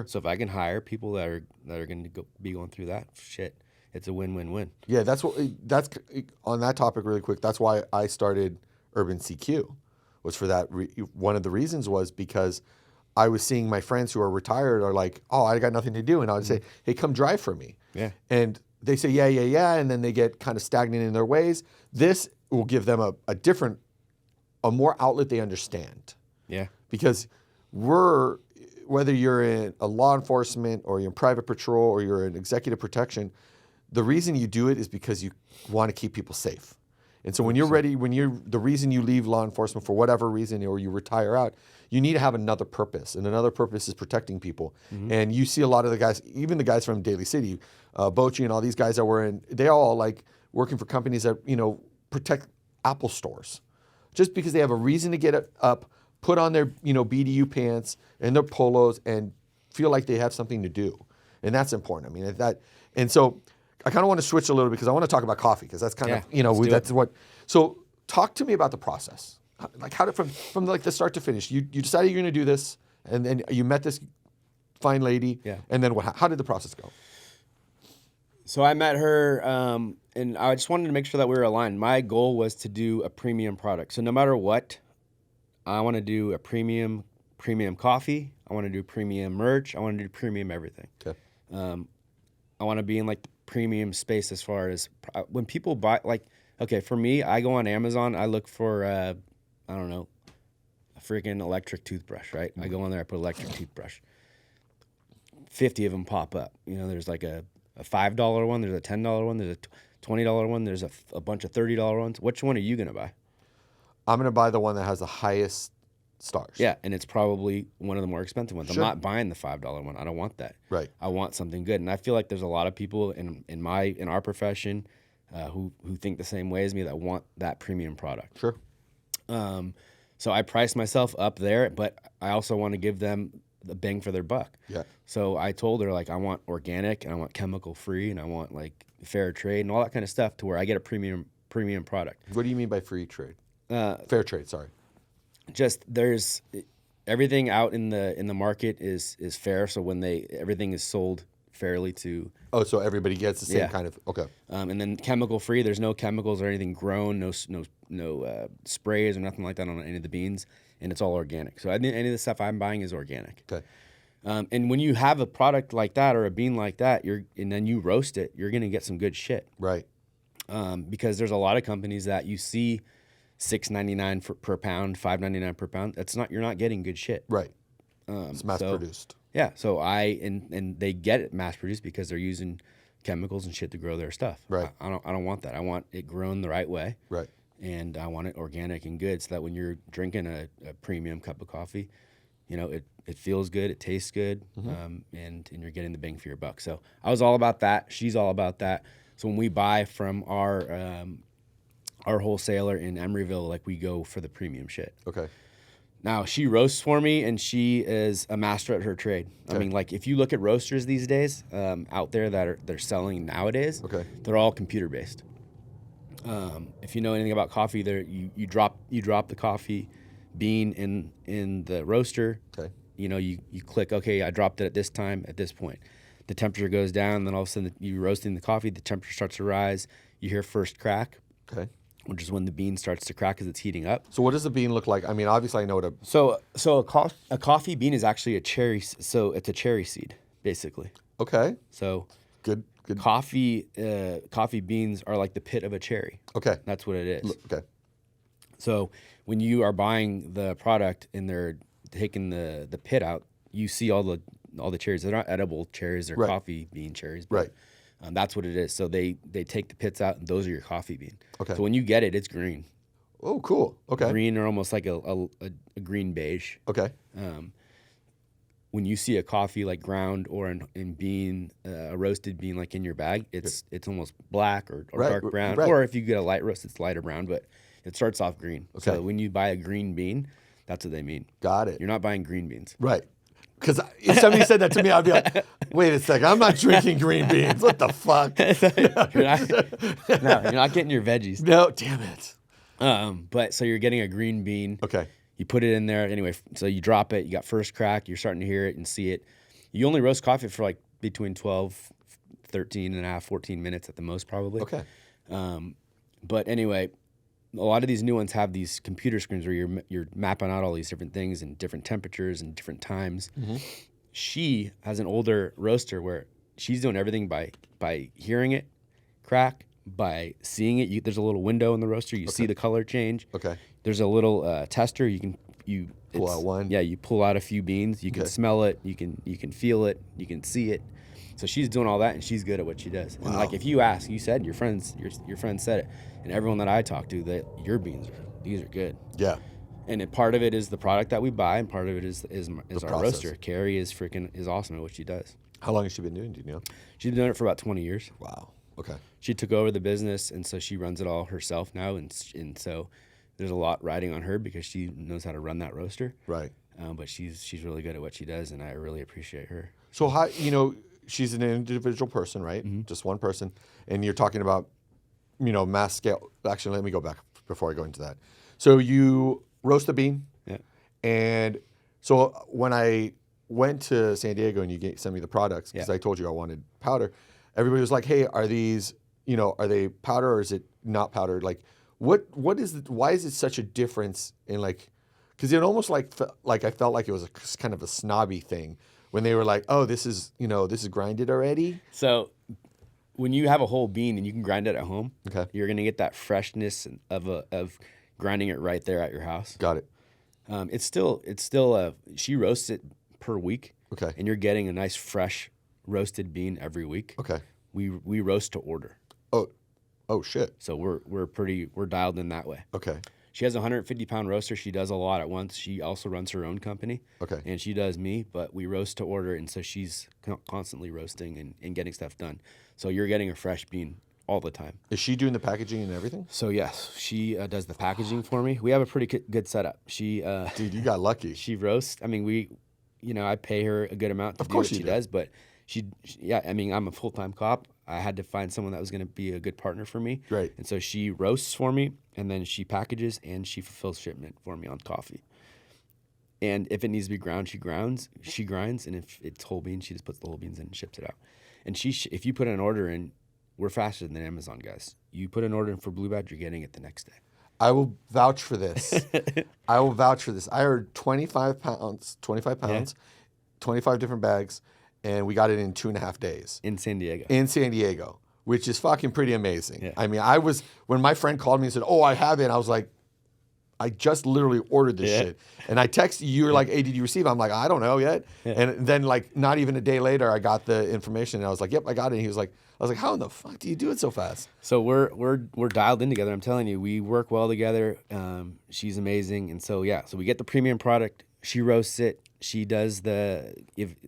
So if I can hire people that are going to be going through that, shit, it's a win-win-win. Yeah, that's on that topic really quick. That's why I started Urban CQ, was for that. One of the reasons was because I was seeing my friends who are retired are like, oh, I got nothing to do. And I would say, hey, come drive for me. Yeah. And they say, yeah. And then they get kind of stagnant in their ways. This will give them a more outlet they understand. Yeah. Because whether you're in a law enforcement or you're in private patrol or you're in executive protection, the reason you do it is because you want to keep people safe. And so when you're ready, the reason you leave law enforcement for whatever reason, or you retire out, you need to have another purpose. And another purpose is protecting people. And you see a lot of the guys, even the guys from Daly City, Bochi and all these guys that were in, they all like working for companies that, protect Apple stores. Just because they have a reason to get up, put on their, BDU pants and their polos and feel like they have something to do. And that's important. I mean, and so I kind of want to switch a little bit because I want to talk about coffee because that's kind of, that's what. So talk to me about the process. Like how did from like the start to finish, you decided you're going to do this, and then you met this fine lady. Yeah. And then how did the process go? So I met her, and I just wanted to make sure that we were aligned. My goal was to do a premium product. So no matter what, I want to do a premium coffee. I want to do premium merch. I want to do premium everything. Okay. I want to be in like the premium space as far as when people buy, like, okay, for me, I go on Amazon, I look for, I don't know, a freaking electric toothbrush, right? I go on there, I put electric toothbrush. 50 of them pop up. There's like a $5 one, there's a $10 one, there's a $20 one, there's a bunch of $30 ones. Which one are you going to buy? I'm going to buy the one that has the highest stars. Yeah, and it's probably one of the more expensive ones. Sure. I'm not buying the $5 one. I don't want that. Right. I want something good, and I feel like there's a lot of people in our profession who think the same way as me that want that premium product. Sure. So I price myself up there, but I also want to give them the bang for their buck. Yeah. So I told her, like, I want organic and I want chemical free and I want like fair trade and all that kind of stuff to where I get a premium product. What do you mean by free trade? Fair trade, sorry. Just there's everything out in the market is fair. So when everything is sold fairly to. Oh, so everybody gets the same kind of, okay. And then chemical free. There's no chemicals or anything grown, no sprays or nothing like that on any of the beans, and it's all organic. So any of the stuff I'm buying is organic. Okay. And when you have a product like that or a bean like that, and then you roast it, you're gonna get some good shit. Right. Because there's a lot of companies that you see $6.99 per pound, $5.99 per pound. You're not getting good shit. Right. It's mass produced. Yeah. So and they get it mass produced because they're using chemicals and shit to grow their stuff. Right. I don't want that. I want it grown the right way. Right. And I want it organic and good so that when you're drinking a premium cup of coffee, it feels good, it tastes good, and you're getting the bang for your buck. So I was all about that. She's all about that. So when we buy from our wholesaler in Emeryville, like, we go for the premium shit. Okay. Now, she roasts for me, and she is a master at her trade. Okay. I mean, like, if you look at roasters these days out there they're selling nowadays, okay, they're all computer-based. If you know anything about coffee, you drop the coffee bean in the roaster. Okay. You click, okay, I dropped it at this time, at this point. the temperature goes down, then all of a sudden you're roasting the coffee, the temperature starts to rise. You hear first crack, Okay. which is when the bean starts to crack as it's heating up. So what does the bean look like? I mean, obviously I know what a. So a coffee bean is actually a cherry. So it's a cherry seed, basically. Okay. So Good. coffee beans are like the pit of a cherry. Okay. That's what it is. Okay. So when you are buying the product and they're taking the pit out, you see all the cherries. They're not edible cherries; they're Right. coffee bean cherries. But, Right. that's what it is. So they take the pits out, and those are your coffee bean. Okay. So when you get it, it's green. Oh, cool. Okay. Green or almost like a green beige. Okay. When you see a coffee like ground or in bean, a roasted bean like in your bag, it's almost black or Right, dark brown. right. Or if you get a light roast, it's lighter brown, but it starts off green. Okay. So when you buy a green bean, that's what they mean. Got it. You're not buying green beans. Right. Because if somebody said that to me, I'd be like, wait a second, I'm not drinking green beans. What the fuck? You're not getting your veggies. No, damn it. But so you're getting a green bean. Okay. You put it in there. Anyway, so you drop it. You got first crack. You're starting to hear it and see it. You only roast coffee for like between 12, 13 and a half, 14 minutes at the most probably. Okay. But anyway, a lot of these new ones have these computer screens where you're mapping out all these different things and different temperatures and different times. Mm-hmm. She has an older roaster where she's doing everything by hearing it crack, by seeing it. There's a little window in the roaster. You see the color change. Okay. There's a little tester. You Pull out one. Yeah, you pull out a few beans. You can Okay. smell it. You can feel it. You can see it. So she's doing all that, and she's good at what she does. And like if you ask, you said your friend said it, and everyone that I talk to, that your beans these are good. Yeah. And part of it is the product that we buy, and part of it is our process. roaster. Carrie is awesome at what she does. How long has she been doing? Do you know? She's been doing it for about 20 years. Wow. Okay. She took over the business, and so she runs it all herself now, and so there's a lot riding on her because she knows how to run that roaster. Right. But she's really good at what she does, and I really appreciate her. So how she's an individual person, right? Mm-hmm. Just one person, and you're talking about mass scale. Actually, let me go back before I go into that. So you roast the bean, Yeah. and so when I went to San Diego and you sent me the products because Yeah. I told you I wanted powder, everybody was like, "Hey, are these are they powder or is it not powder? Like, what is why is it such a difference in like?" Because it almost like I felt like it was kind of a snobby thing when they were like, "Oh, this is grinded already." So when you have a whole bean and you can grind it at home, Okay. you're gonna get that freshness of grinding it right there at your house. Got it. It's still she roasts it per week. Okay. And you're getting a nice fresh roasted bean every week. Okay. We roast to order, Oh shit. so we're dialed in that way. Okay. She has a 150-pound roaster. She does a lot at once. She also runs her own company. Okay. And she does me, but we roast to order, and so she's constantly roasting and getting stuff done. So you're getting a fresh bean all the time. Is she doing the packaging and everything? So yes, she does the packaging for me. We have a pretty good setup. She Dude, you got lucky. she roasts. I mean, I pay her a good amount to do what course she you do. does, but I mean, I'm a full-time cop. I had to find someone that was going to be a good partner for me. Right. And so she roasts for me, and then she packages, and she fulfills shipment for me on coffee. And if it needs to be ground, she grinds, and if it's whole beans, she just puts the whole beans in and ships it out. And if you put an order in, we're faster than Amazon guys. You put an order in for Blue Badge, you're getting it the next day. I will vouch for this. I will vouch for this. I heard 25 pounds, 25 different bags, and we got it in 2.5 days. In San Diego. In San Diego, which is fucking pretty amazing. Yeah. I mean, when my friend called me and said, "Oh, I have it," I was like, I just literally ordered this shit. And I texted you, were like, "Hey, did you receive it?" I'm like, "I don't know yet." Yeah. And then like not even a day later, I got the information and I was like, "Yep, I got it." And he was like, I was like, "How in the fuck do you do it so fast?" So we're dialed in together. I'm telling you, we work well together. She's amazing, and so so we get the premium product. She roasts it. She does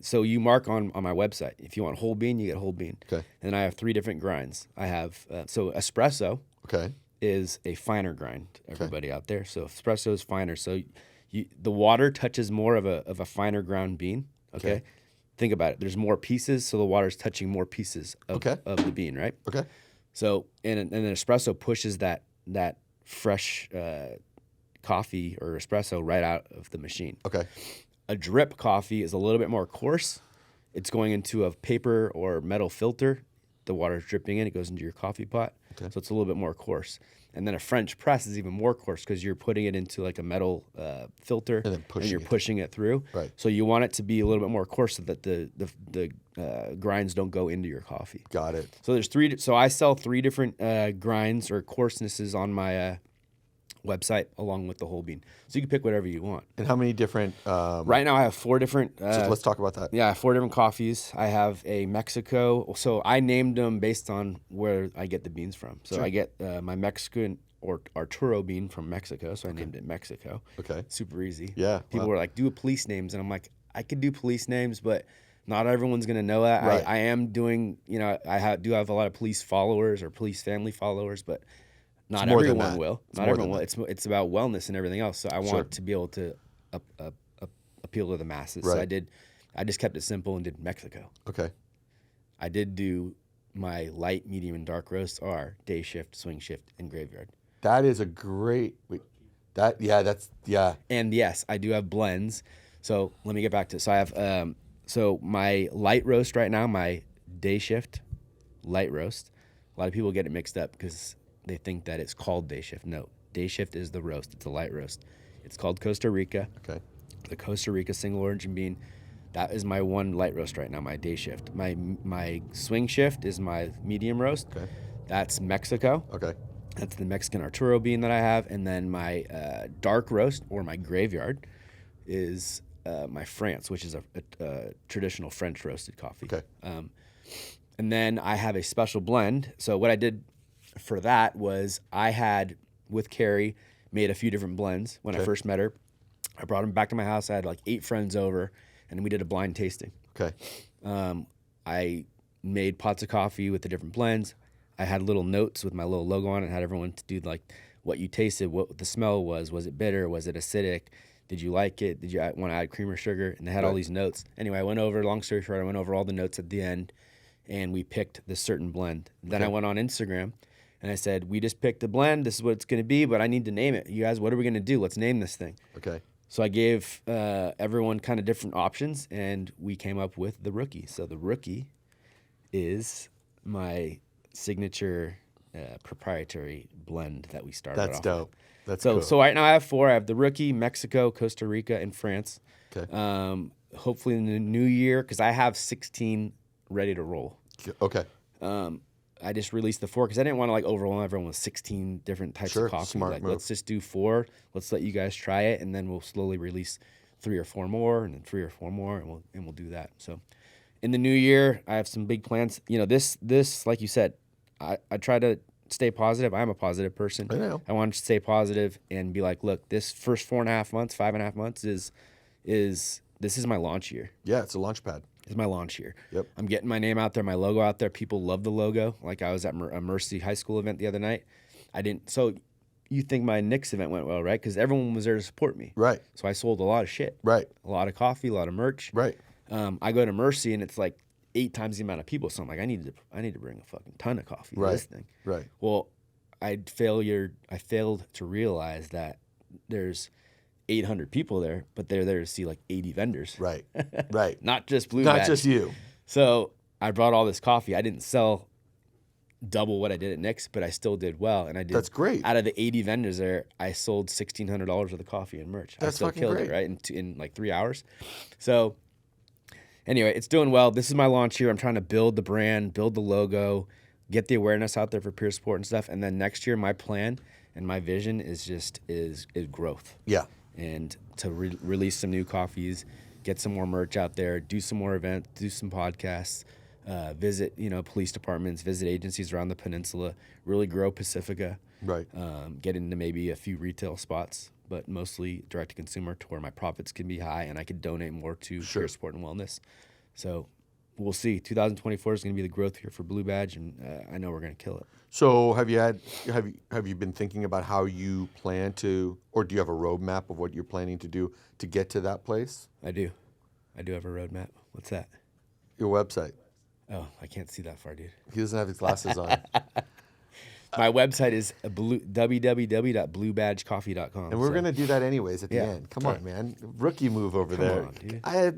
so you mark on my website. If you want whole bean, you get whole bean. Okay. And I have 3 different grinds. I have so espresso Okay. is a finer grind. Everybody out there, so espresso is finer. So the water touches more of a finer ground bean. Okay. Think about it. There's more pieces, so the water's touching more pieces of the bean, right? Okay. So and an espresso pushes that fresh coffee or espresso right out of the machine. Okay. A drip coffee is a little bit more coarse, it's going into a paper or metal filter. The water's dripping in. It goes into your coffee pot. Okay. So it's a little bit more coarse. And then a French press is even more coarse because you're putting it into like a metal filter And then you're pushing it through. Right. So you want it to be a little bit more coarse so that the grinds don't go into your coffee. Got it. So there's three. So I sell 3 different grinds or coarsenesses on my website along with the whole bean. So you can pick whatever you want. And how many different? Right now I have 4 different. So let's talk about that. Yeah, I have 4 different coffees. I have a Mexico. So I named them based on where I get the beans from. So Sure. I get my Mexican or Arturo bean from Mexico. So I named it Mexico. Okay. Super easy. Yeah, People wow. were like, do police names. And I'm like, I could do police names, but not everyone's going to know that. Right. I am doing, do have a lot of police followers or police family followers, but not more than everyone that. will. It's Not more everyone than will. It's about wellness and everything else. So I Sure. want to be able to appeal to the masses. So Right. I just kept it simple and did Mexico. Okay. I did do my light, medium, and dark roasts are day shift, swing shift, and graveyard. That is a great. Yeah. And yes, I do have blends. So let me get back to it. So I have so my light roast right now, my day shift light roast. A lot of people get it mixed up because they think that it's called day shift. No, day shift is the roast. It's a light roast. It's called Costa Rica. Okay. The Costa Rica single origin bean. That is my one light roast right now, my day shift. My swing shift is my medium roast. Okay. That's Mexico. Okay. That's the Mexican Arturo bean that I have. And then my dark roast or my graveyard is my France, which is a traditional French roasted coffee. Okay. And then I have a special blend. So what I did for that was I had, with Carrie, made a few different blends when I Okay. first met her. I brought them back to my house. I had like 8 friends over, and we did a blind tasting. Okay. I made pots of coffee with the different blends. I had little notes with my little logo on it. I had everyone to do like what you tasted, what the smell was. Was it bitter? Was it acidic? Did you like it? Did you want to add cream or sugar? And they had all Right. these notes. Anyway, I went over, long story short, I went over all the notes at the end, and we picked this certain blend. Then Okay. I went on Instagram, and I said, we just picked the blend. This is what it's going to be, but I need to name it. You guys, what are we going to do? Let's name this thing. Okay. So I gave everyone kind of different options, and we came up with the Rookie. So the Rookie is my signature proprietary blend that we started That's off dope. with. That's So cool. so right now I have 4. I have the Rookie, Mexico, Costa Rica, and France. Okay. Hopefully in the new year, because I have 16 ready to roll. Okay. I just released the 4 because I didn't want to like overwhelm everyone with 16 different types Sure, of coffee. smart Like, move. let's just do 4. Let's let you guys try it, and then we'll slowly release 3 or 4 more, and then 3 or 4 more, and we'll do that. So, in the new year, I have some big plans. This like you said, I try to stay positive. I'm a positive person. I know. I want to stay positive and be like, look, this first 4.5 months, 5.5 months is this is my launch year. Yeah, it's a launch pad. It's my launch year. Yep. I'm getting my name out there, my logo out there. People love the logo. Like I was at a Mercy High School event the other night. So you think my Knicks event went well, right? Because everyone was there to support me. Right. So I sold a lot of shit. Right. A lot of coffee, a lot of merch. Right. I go to Mercy and it's like 8 times the amount of people. So I'm like, I need to bring a fucking ton of coffee to Right. this thing. Right. Well, I failed to realize that there's 800 people there, but they're there to see like 80 vendors. Right. Right. Not just Blue Not Badge. just you. So I brought all this coffee. I didn't sell double what I did at Nick's, but I still did well. And I did. That's great. Out of the 80 vendors there, I sold $1,600 worth of coffee and merch. I That's still fucking killed great. it, right? In like 3 hours. So anyway, it's doing well. This is my launch year. I'm trying to build the brand, build the logo, get the awareness out there for peer support and stuff. And then next year, my plan and my vision is growth. Yeah. And to release some new coffees, get some more merch out there, do some more events, do some podcasts, visit police departments, visit agencies around the peninsula, really grow Pacifica, Right. get into maybe a few retail spots, but mostly direct to consumer to where my profits can be high and I could donate more to Sure. peer support and wellness. So we'll see. 2024 is going to be the growth year for Blue Badge, and I know we're going to kill it. So have you been thinking about how you plan to, or do you have a roadmap of what you're planning to do to get to that place? I do have a roadmap. What's that? Your website. Oh, I can't see that far, dude. He doesn't have his glasses on. My website is www.bluebadgecoffee.com. And we're gonna do that anyways at the Yeah. end. Come on, man. Rookie move over there. on, dude. I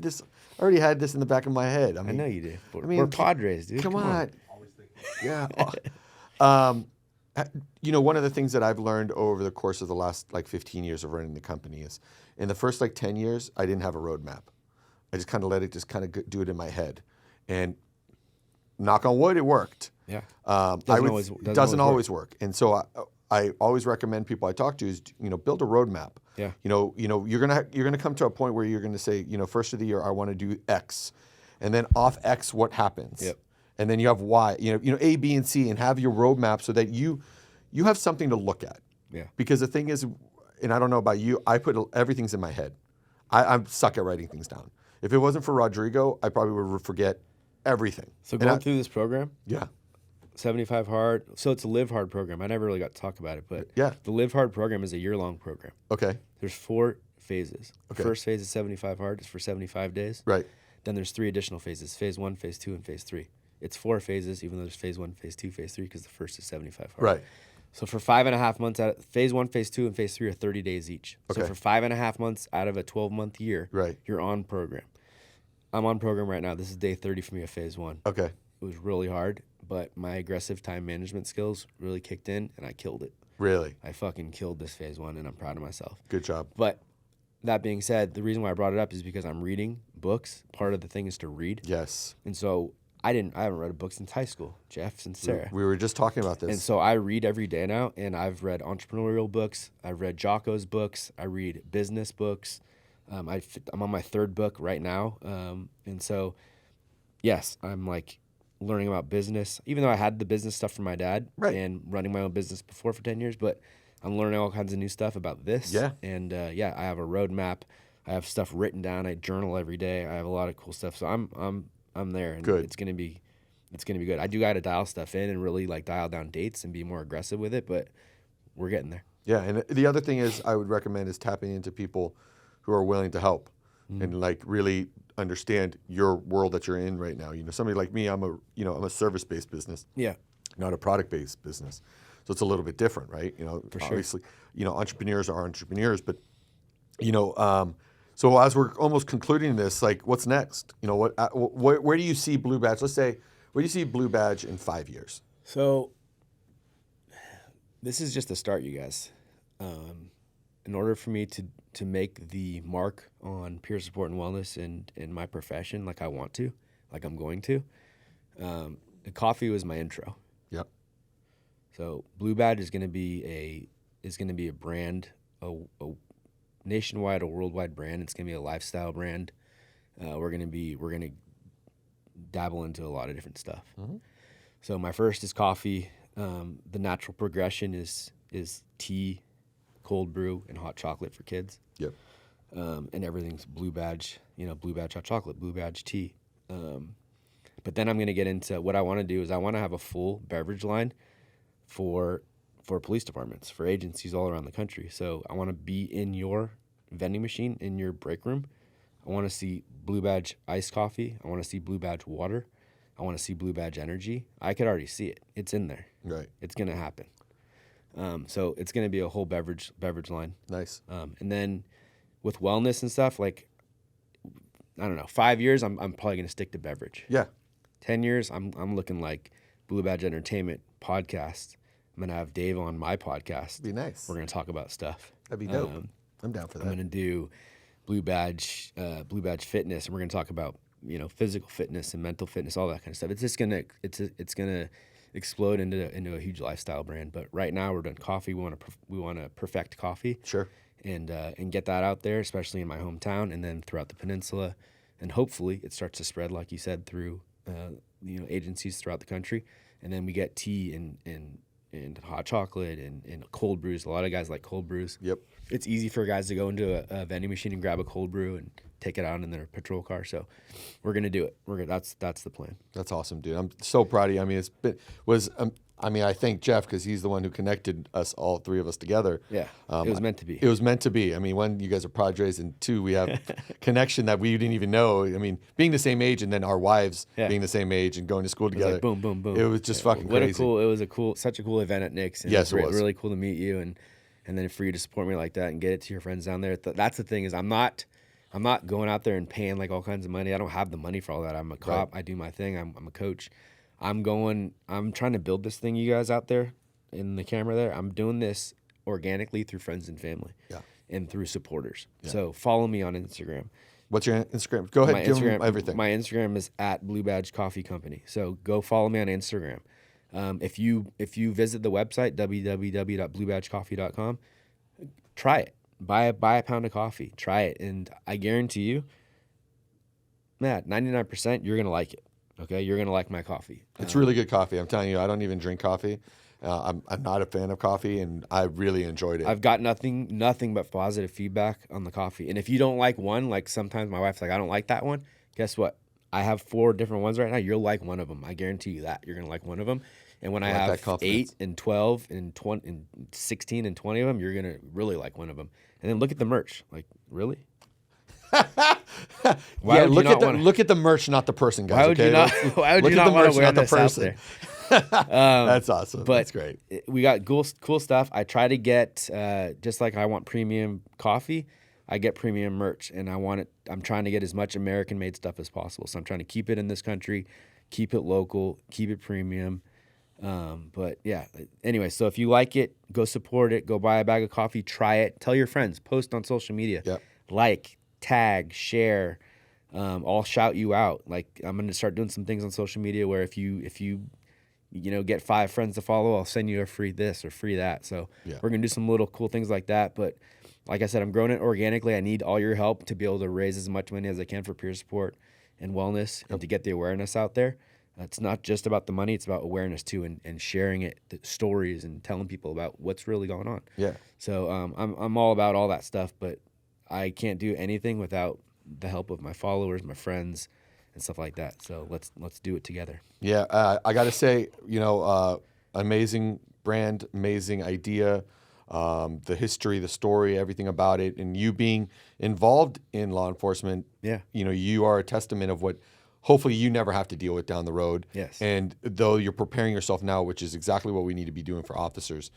already had this in the back of my head. I know you do. mean, We're Padres, dude. Come on. Always thinking. Yeah. One of the things that I've learned over the course of the last 15 years of running the company is, in the first 10 years, I didn't have a roadmap. I just kind of let it do it in my head, and knock on wood, it worked. Yeah. Doesn't always work. And so I always recommend people I talk to is build a roadmap. Yeah. You're gonna come to a point where you're gonna say, first of the year I want to do X, and then off X what happens. Yep. And then you have Y. A, B, and C, and have your roadmap so that you have something to look at. Yeah. Because the thing is, and I don't know about you, I put everything's in my head. I'm suck at writing things down. If it wasn't for Rodrigo, I probably would forget everything. So going through this program, Yeah. 75 Hard. So it's a Live Hard program. I never really got to talk about it, but Yeah. the Live Hard program is a year-long program. Okay. There's 4 phases. Okay. The first phase is 75 Hard. It's for 75 days. Right. Then there's 3 additional phases: phase 1, phase 2, and phase 3. It's 4 phases, even though there's phase 1, phase 2, phase 3, because the first is 75 Hard. Right. So for 5.5 months, phase 1, phase 2, and phase 3 are 30 days each. Okay. So for 5.5 months out of a 12-month year, Right. you're on program. I'm on program right now. This is day 30 for me of phase 1. Okay. It was really hard, but my aggressive time management skills really kicked in, and I killed it. Really. I fucking killed this phase 1, and I'm proud of myself. Good job. But that being said, the reason why I brought it up is because I'm reading books. Part of the thing is to read. Yes. And so I haven't read a book since high school, Jeff, since Sarah. We were just talking about this. And so I read every day now, and I've read entrepreneurial books. I've read Jocko's books. I read business books. I'm on my 3rd book right now. And so, yes, I'm learning about business, even though I had the business stuff from my dad and running my own business before for 10 years, but I'm learning all kinds of new stuff about this. Yeah. And I have a roadmap. I have stuff written down. I journal every day. I have a lot of cool stuff. So I'm there, and Good. it's gonna be good. I do got to dial stuff in and really dial down dates and be more aggressive with it, but we're getting there. Yeah, and the other thing is I would recommend is tapping into people who are willing to help and really understand your world that you're in right now. Somebody like me, I'm a service-based business, Yeah. not a product-based business. So it's a little bit different, right? For sure. Obviously, entrepreneurs are entrepreneurs, but so as we're almost concluding this, what's next? Where do you see Blue Badge? Let's say, where do you see Blue Badge in 5 years? So this is just the start, you guys. In order for me to make the mark on peer support and wellness in my profession, like I want to, like I'm going to, coffee was my intro. Yep. So Blue Badge is going to be a brand, a nationwide, a worldwide brand. It's going to be a lifestyle brand. We're going to dabble into a lot of different stuff. Mm-hmm. So my first is coffee. The natural progression is tea, cold brew, and hot chocolate for kids. Yep. And everything's Blue Badge, Blue Badge hot chocolate, Blue Badge tea. But then I'm going to get into what I want to do is I want to have a full beverage line for police departments, for agencies all around the country. So I want to be in your vending machine, in your break room. I want to see Blue Badge iced coffee. I want to see Blue Badge water. I want to see Blue Badge energy. I could already see it. It's in there. Right. It's going to happen. So it's going to be a whole beverage line. Nice. And then with wellness and stuff, I don't know, 5 years, I'm probably going to stick to beverage. Yeah. 10 years, I'm looking like Blue Badge Entertainment podcast. I'm going to have Dave on my podcast. Be nice. We're going to talk about stuff. That'd be dope. I'm down for that. I'm going to do Blue Badge Fitness, and we're going to talk about, physical fitness and mental fitness, all that kind of stuff. It's just going to explode into a huge lifestyle brand. But right now we're doing coffee. We want to perfect coffee. Sure. And get that out there, especially in my hometown, and then throughout the peninsula, and hopefully it starts to spread, like you said, through agencies throughout the country, and then we get tea and hot chocolate and cold brews. A lot of guys like cold brews. Yep. It's easy for guys to go into a vending machine and grab a cold brew and take it out in their patrol car. So we're gonna do it. That's the plan. That's awesome, dude. I'm so proud of you. I mean, I mean, I thank Jeff because he's the one who connected us, all three of us together. Yeah, it was meant to be. It was meant to be. I mean, one, you guys are padres, and two, we have connection that we didn't even know. I mean, being the same age, and then our wives being the same age and going to school together. Like boom, boom, boom. It was just fucking crazy. It was such a cool event at Nick's. And Yes, it it was was. really cool to meet you, and then for you to support me like that and get it to your friends down there. That's the thing is I'm not going out there and paying like all kinds of money. I don't have the money for all that. I'm a cop. Right. I do my thing. I'm a coach. I'm trying to build this thing, you guys out there in the camera there. I'm doing this organically through friends and family and through supporters. Yeah. So follow me on Instagram. What's your Instagram? Go ahead, give them everything. My Instagram is at Blue Badge Coffee Company. So go follow me on Instagram. If you visit the website, www.bluebadgecoffee.com, try it. Buy a pound of coffee. Try it. And I guarantee you, Matt, 99% you're going to like it. Okay, you're gonna like my coffee. It's really good coffee. I'm telling you, I don't even drink coffee. I'm not a fan of coffee, and I really enjoyed it. I've got nothing but positive feedback on the coffee. And if you don't like one, like sometimes my wife's like, I don't like that one. Guess what? I have 4 different ones right now. You'll like one of them. I guarantee you that you're gonna like one of them. And when I have 8 and 12 and 20 and 16 and 20 of them, you're gonna really like one of them. And then look at the merch. Like, really? Look at the merch, not the person, guys. Why would you not want to wear this out there? That's awesome. That's great. We got cool stuff. I try to get just like I want premium coffee, I get premium merch, and I'm trying to get as much American-made stuff as possible. So I'm trying to keep it in this country, keep it local, keep it premium. But yeah, anyway, so if you like it, go support it. Go buy a bag of coffee. Try it. Tell your friends. Post on social media. Yep. Like, tag, share. I'll shout you out. Like, I'm going to start doing some things on social media where if you get 5 friends to follow, I'll send you a free this or free that. So we're going to do some little cool things like that. But like I said, I'm growing it organically. I need all your help to be able to raise as much money as I can for peer support and wellness and to get the awareness out there. It's not just about the money. It's about awareness too, and sharing it, the stories, and telling people about what's really going on. Yeah. So I'm all about all that stuff, but I can't do anything without the help of my followers, my friends, and stuff like that. So let's do it together. Yeah, I got to say, amazing brand, amazing idea, the history, the story, everything about it, and you being involved in law enforcement. Yeah. You are a testament of what hopefully you never have to deal with down the road. Yes. And though you're preparing yourself now, which is exactly what we need to be doing for officers,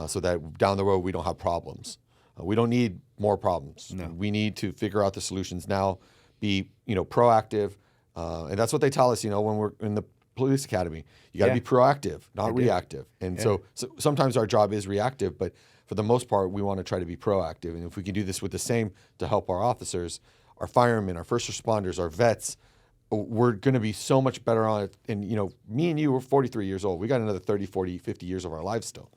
so that down the road we don't have problems. We don't need more problems. No. We need to figure out the solutions now, be proactive, and that's what they tell us. When we're in the police academy, you got to be proactive, not reactive. And so sometimes our job is reactive, but for the most part, we want to try to be proactive. And if we can do this with the same to help our officers, our firemen, our first responders, our vets, we're going to be so much better on it. And me and you, we're 43 years old. We got another 30, 40, 50 years of our lives still.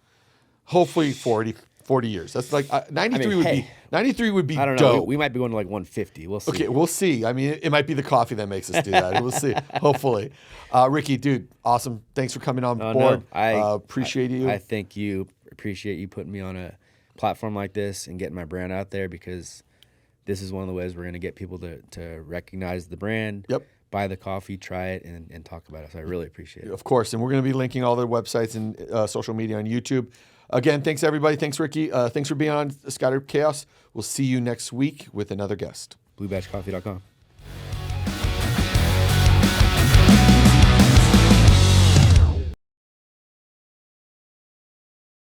Hopefully 40 years. That's like 93 would be I don't know. dope. We might be going to like 150. We'll see. Okay, we'll see. I mean, it might be the coffee that makes us do that. We'll see. Hopefully. Ricky, dude, awesome. Thanks for coming on board. I appreciate you. I thank you. Appreciate you putting me on a platform like this and getting my brand out there, because this is one of the ways we're going to get people to recognize the brand. Yep. Buy the coffee, try it, and talk about it. So I really appreciate it. Of course. And we're going to be linking all their websites and social media on YouTube. Again, thanks, everybody. Thanks, Ricky. Thanks for being on Scattered Chaos. We'll see you next week with another guest. BlueBadgeCoffee.com.